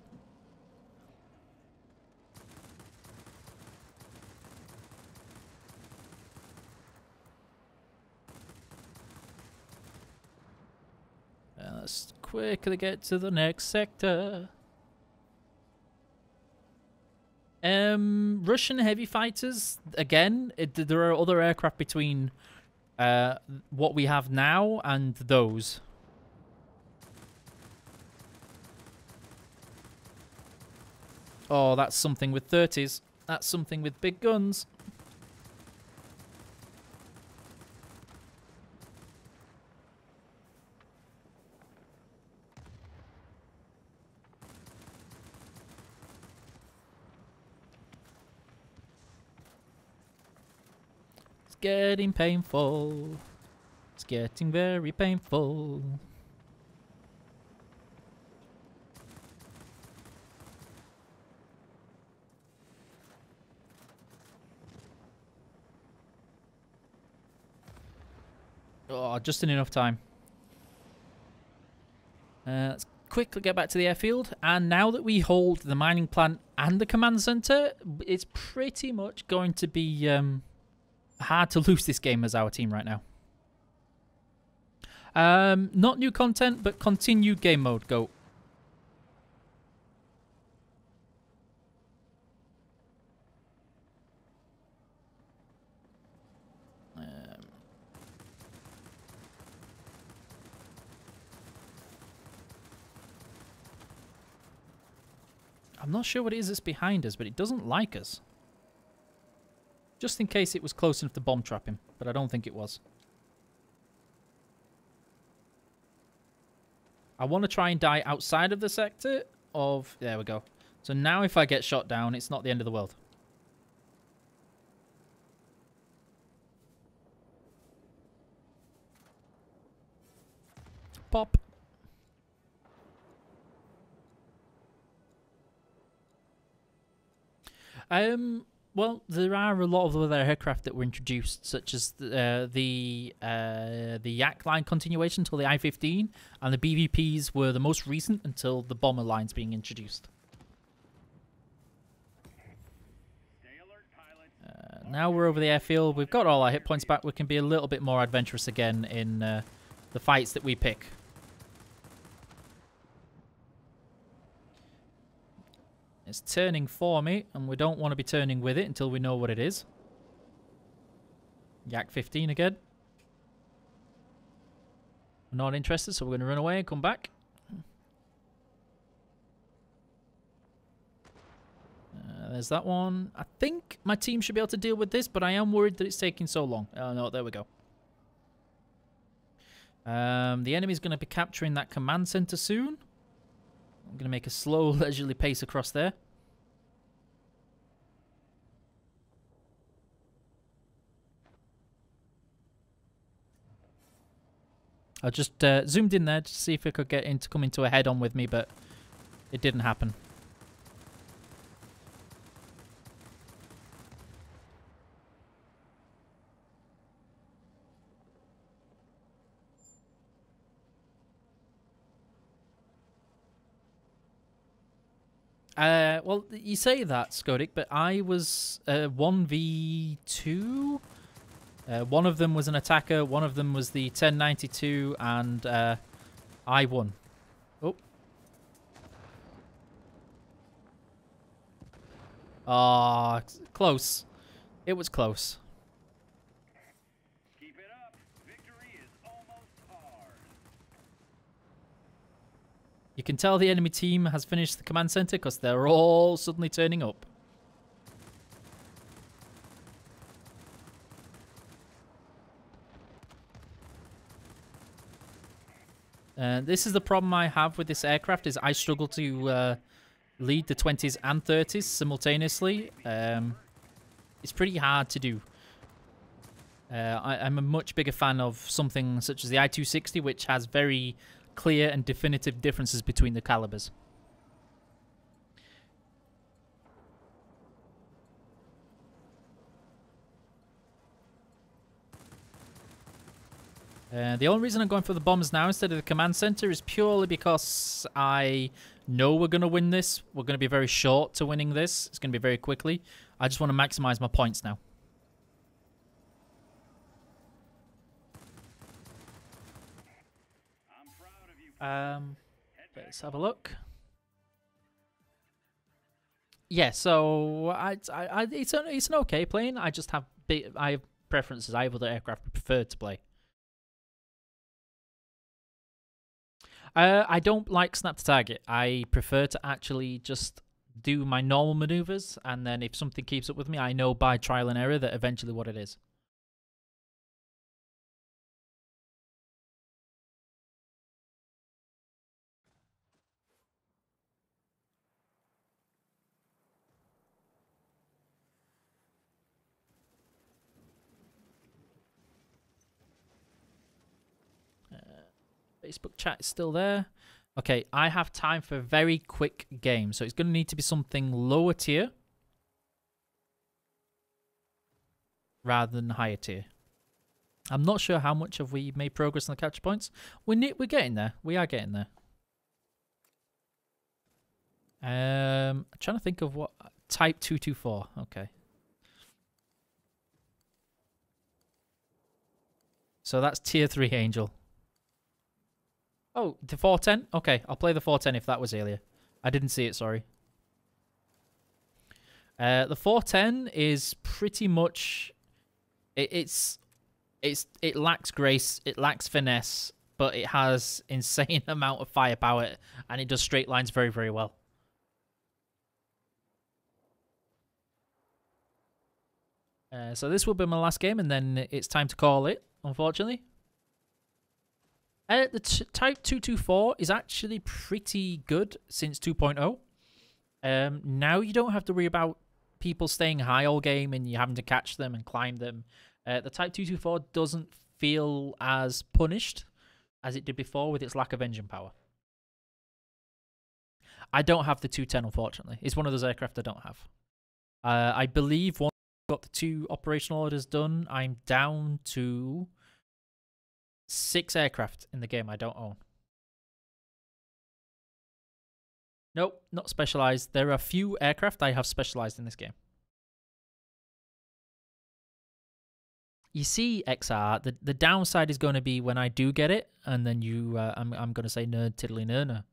Let's quickly get to the next sector. Russian heavy fighters, again, there are other aircraft between what we have now and those. Oh, that's something with 30s. That's something with big guns. It's getting painful. It's getting very painful. Oh, just in enough time. Let's quickly get back to the airfield. And now that we hold the mining plant and the command center, it's pretty much going to be hard to lose this game as our team right now. Not new content, but continued game mode. Go. I'm not sure what it is that's behind us, but it doesn't like us. Just in case it was close enough to bomb trap him, but I don't think it was. I want to try and die outside of the sector of... There we go. So now if I get shot down, it's not the end of the world. Pop. Well, there are a lot of other aircraft that were introduced, such as the Yak line continuation until the I-15, and the BVPs were the most recent until the bomber lines being introduced. Stay Now we're over the airfield. We've got all our hit points back. We can be a little bit more adventurous again in the fights that we pick. It's turning for me, and we don't want to be turning with it until we know what it is. Yak 15 again. We're not interested, so we're going to run away and come back. There's that one. I think my team should be able to deal with this, but I am worried that it's taking so long. Oh, no, there we go. The enemy's going to be capturing that command center soon. I'm going to make a slow, leisurely pace across there. I just zoomed in there to see if it could get into come into a head-on with me, but it didn't happen. Well, you say that, Skodik, but I was 1v2. One of them was an attacker, one of them was the 1092, and I won. Oh. Ah, close. It was close. Keep it up. Victory is almost ours. You can tell the enemy team has finished the command center because they're all suddenly turning up. This is the problem I have with this aircraft, is I struggle to lead the 20s and 30s simultaneously. It's pretty hard to do. I'm a much bigger fan of something such as the I-260, which has very clear and definitive differences between the calibers. The only reason I'm going for the bombs now instead of the command center is purely because I know we're going to win this. We're going to be very short to winning this. It's going to be very quickly. I just want to maximize my points now. I'm proud of you. Let's have a look. Yeah, so it's an okay plane. I just have I have preferences. I have other aircraft I prefer to play. I don't like snap to target. I prefer to actually just do my normal maneuvers, and then if something keeps up with me, I know by trial and error that eventually what it is. Facebook chat is still there. Okay, I have time for a very quick game, so it's going to need to be something lower tier rather than higher tier. I'm not sure how much have we made progress on the capture points. We're getting there. We are getting there. I'm trying to think of what type 224. Okay. So that's tier 3 Angel. Oh, the 410? Okay, I'll play the 410 if that was earlier. I didn't see it, sorry. The 410 is pretty much... It lacks grace, it lacks finesse, but it has insane amount of firepower, and it does straight lines very, very well. So this will be my last game, and then it's time to call it, unfortunately. The Type 224 is actually pretty good since 2.0. Now you don't have to worry about people staying high all game and you having to catch them and climb them. The Type 224 doesn't feel as punished as it did before with its lack of engine power. I don't have the 210, unfortunately. It's one of those aircraft I don't have. I believe once I've got the 2 operational orders done, I'm down to 6 aircraft in the game I don't own. Nope, not specialized. There are a few aircraft I have specialized in this game. You see, XR, the downside is going to be when I do get it, and then I'm going to say nerd tiddly nerner.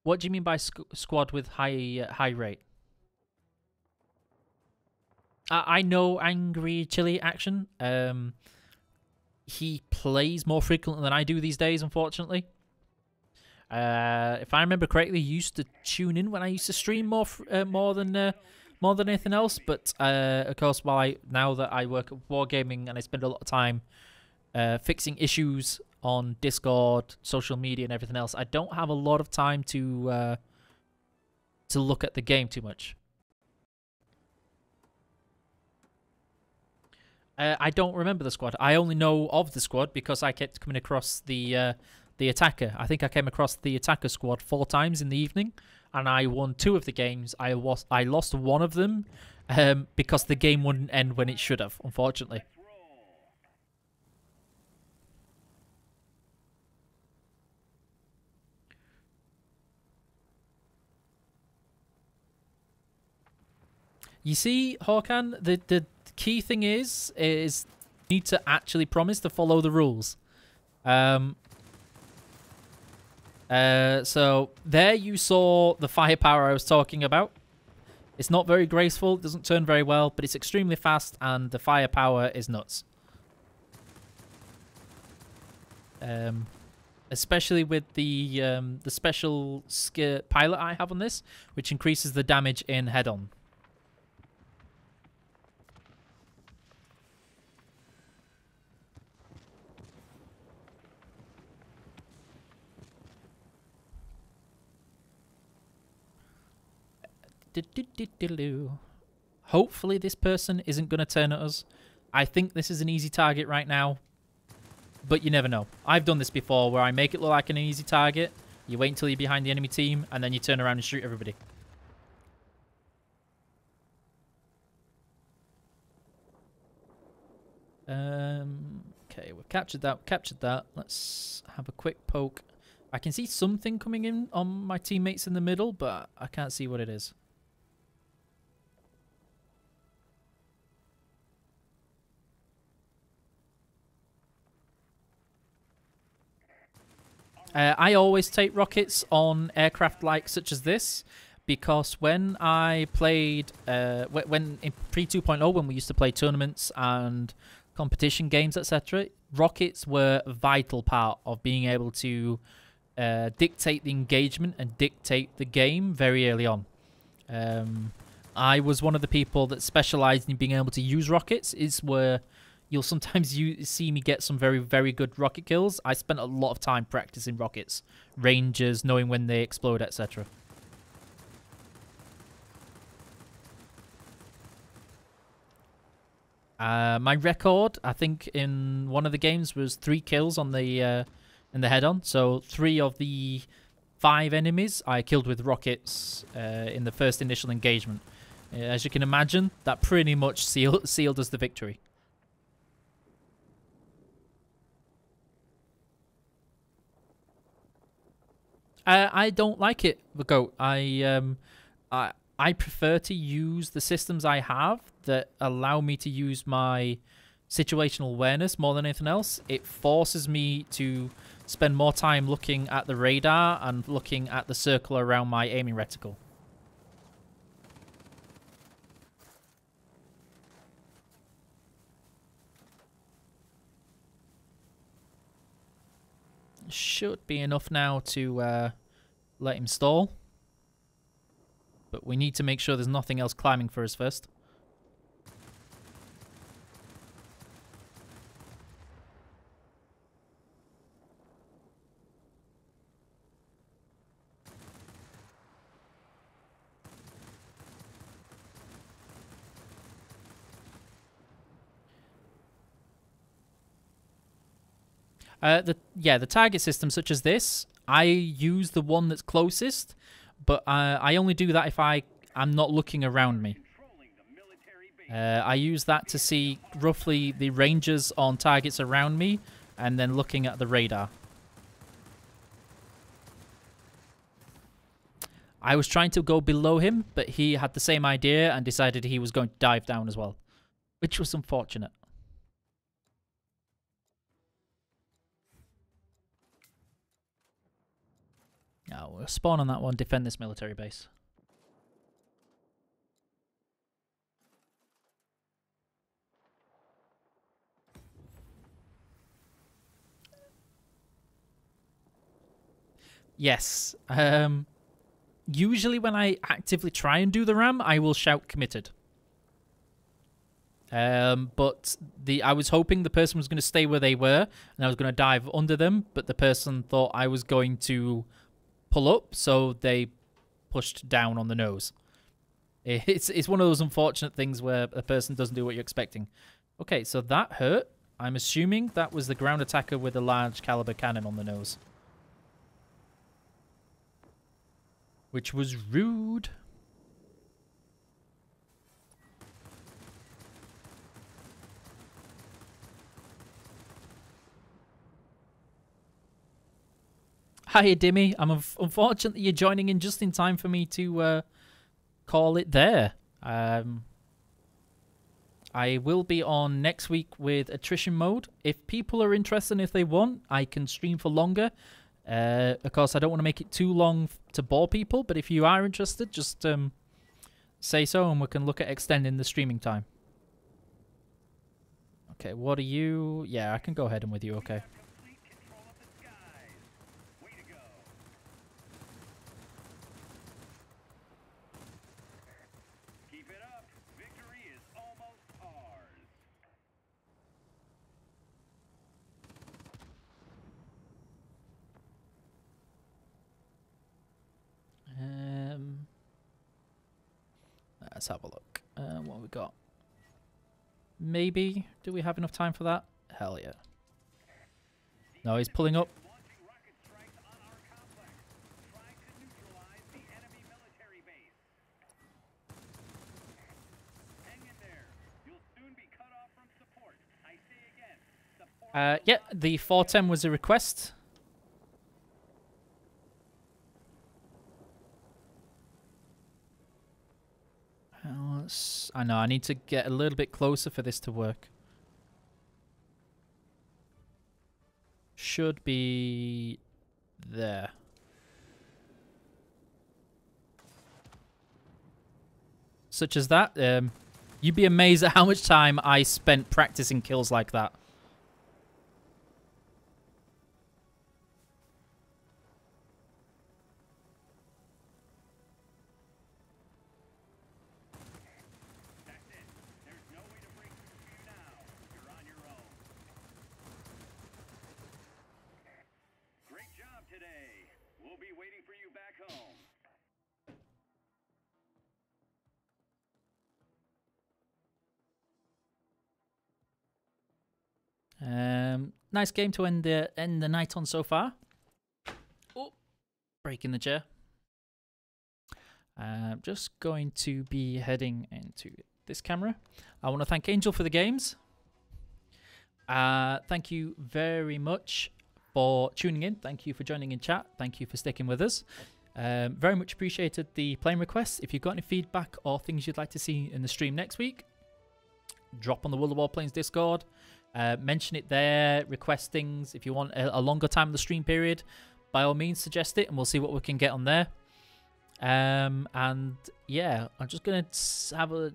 What do you mean by squad with high rate? I know Angry Chili Action. He plays more frequently than I do these days, unfortunately. If I remember correctly, he used to tune in when I used to stream more than anything else. But of course, now that I work at Wargaming and I spend a lot of time fixing issues on Discord, social media, and everything else, I don't have a lot of time to look at the game too much. I don't remember the squad. I only know of the squad because I kept coming across the attacker. I think I came across the attacker squad 4 times in the evening, and I won 2 of the games. I lost one of them because the game wouldn't end when it should have, unfortunately. You see, Hawkan, the key thing is you need to actually promise to follow the rules. So there you saw the firepower I was talking about. It's not very graceful, it doesn't turn very well, but it's extremely fast, and the firepower is nuts. Especially with the special pilot I have on this, which increases the damage in head-on. Hopefully this person isn't going to turn at us. I think this is an easy target right now, but you never know. I've done this before where I make it look like an easy target. You wait until you're behind the enemy team, and then you turn around and shoot everybody. Okay, we've captured that. Let's have a quick poke. I can see something coming in on my teammates in the middle, but I can't see what it is. I always take rockets on aircraft like such as this, because when I played, when in pre 2.0, when we used to play tournaments and competition games, etc., rockets were a vital part of being able to dictate the engagement and dictate the game very early on. I was one of the people that specialized in being able to use rockets. Is where you'll sometimes see me get some very, very good rocket kills. I spent a lot of time practicing rockets, ranges, knowing when they explode, etc. My record, I think, in one of the games was 3 kills on the in the head-on. So 3 of the 5 enemies I killed with rockets in the first initial engagement. As you can imagine, that pretty much sealed us the victory. I don't like it, the goat. I prefer to use the systems I have that allow me to use my situational awareness more than anything else. It forces me to spend more time looking at the radar and looking at the circle around my aiming reticle. Should be enough now to let him stall. But we need to make sure there's nothing else climbing for us first. The target system such as this, I use the one that's closest, but I only do that if I'm not looking around me. I use that to see roughly the ranges on targets around me and then looking at the radar. I was trying to go below him, but he had the same idea and decided he was going to dive down as well, which was unfortunate. Now we'll spawn on that one, defend this military base. Yes. Usually when I actively try and do the ram, I will shout committed. But I was hoping the person was going to stay where they were, and I was going to dive under them, but the person thought I was going to pull up, so they pushed down on the nose. It's one of those unfortunate things where a person doesn't do what you're expecting. Okay, so that hurt. I'm assuming that was the ground attacker with a large caliber cannon on the nose. Which was rude. Hiya, Dimmy. Unfortunately, you're joining in just in time for me to call it there. I will be on next week with attrition mode. If people are interested and if they want, I can stream for longer. Of course, I don't want to make it too long to bore people, but if you are interested, just say so and we can look at extending the streaming time. Okay, what are you? Yeah, I can go ahead and with you, okay. Keep it up. Victory is almost ours. Let's have a look. What we got? Maybe. Do we have enough time for that? Hell yeah. No, he's pulling up. Launching rocket strikes on our complex, trying to neutralize the enemy military base. Hang in there. You'll soon be cut off from support. I say again, support. Yeah, the 410 was a request. I know, I need to get a little bit closer for this to work. Should be there. Such as that. You'd be amazed at how much time I spent practicing kills like that. Nice game to end the night on so far. Oh, breaking the chair. I'm just going to be heading into this camera. I want to thank Angel for the games. Thank you very much for tuning in. Thank you for joining in chat. Thank you for sticking with us. Very much appreciated the playing requests. If you've got any feedback or things you'd like to see in the stream next week, drop on the World of Warplanes Discord. Mention it there, request things. If you want a longer time in the stream period, by all means suggest it and we'll see what we can get on there. And yeah, I'm just going to have a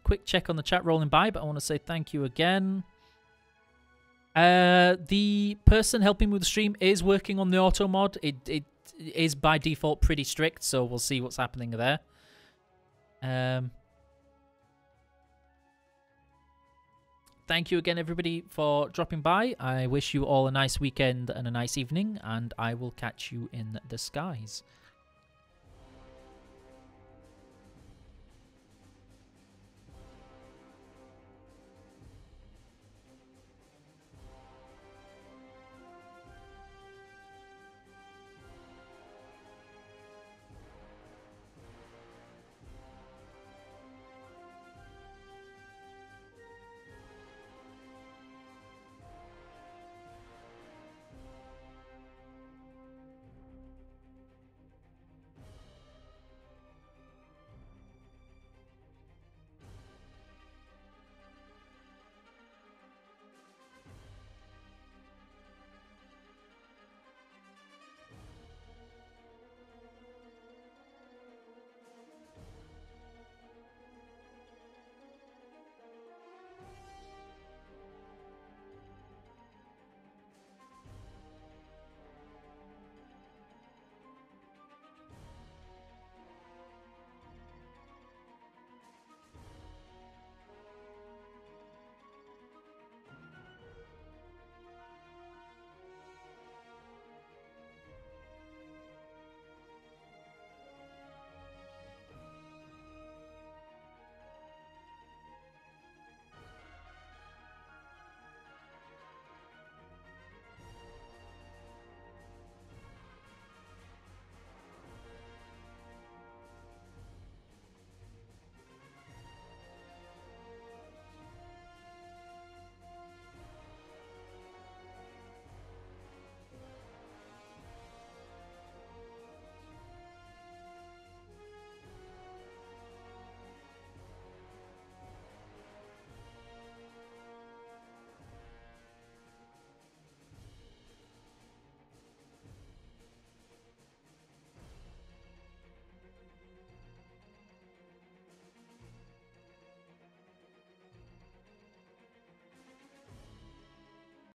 quick check on the chat rolling by, but I want to say thank you again. The person helping with the stream is working on the auto mod. It is by default pretty strict, so we'll see what's happening there. Thank you again, everybody, for dropping by. I wish you all a nice weekend and a nice evening, and I will catch you in the skies.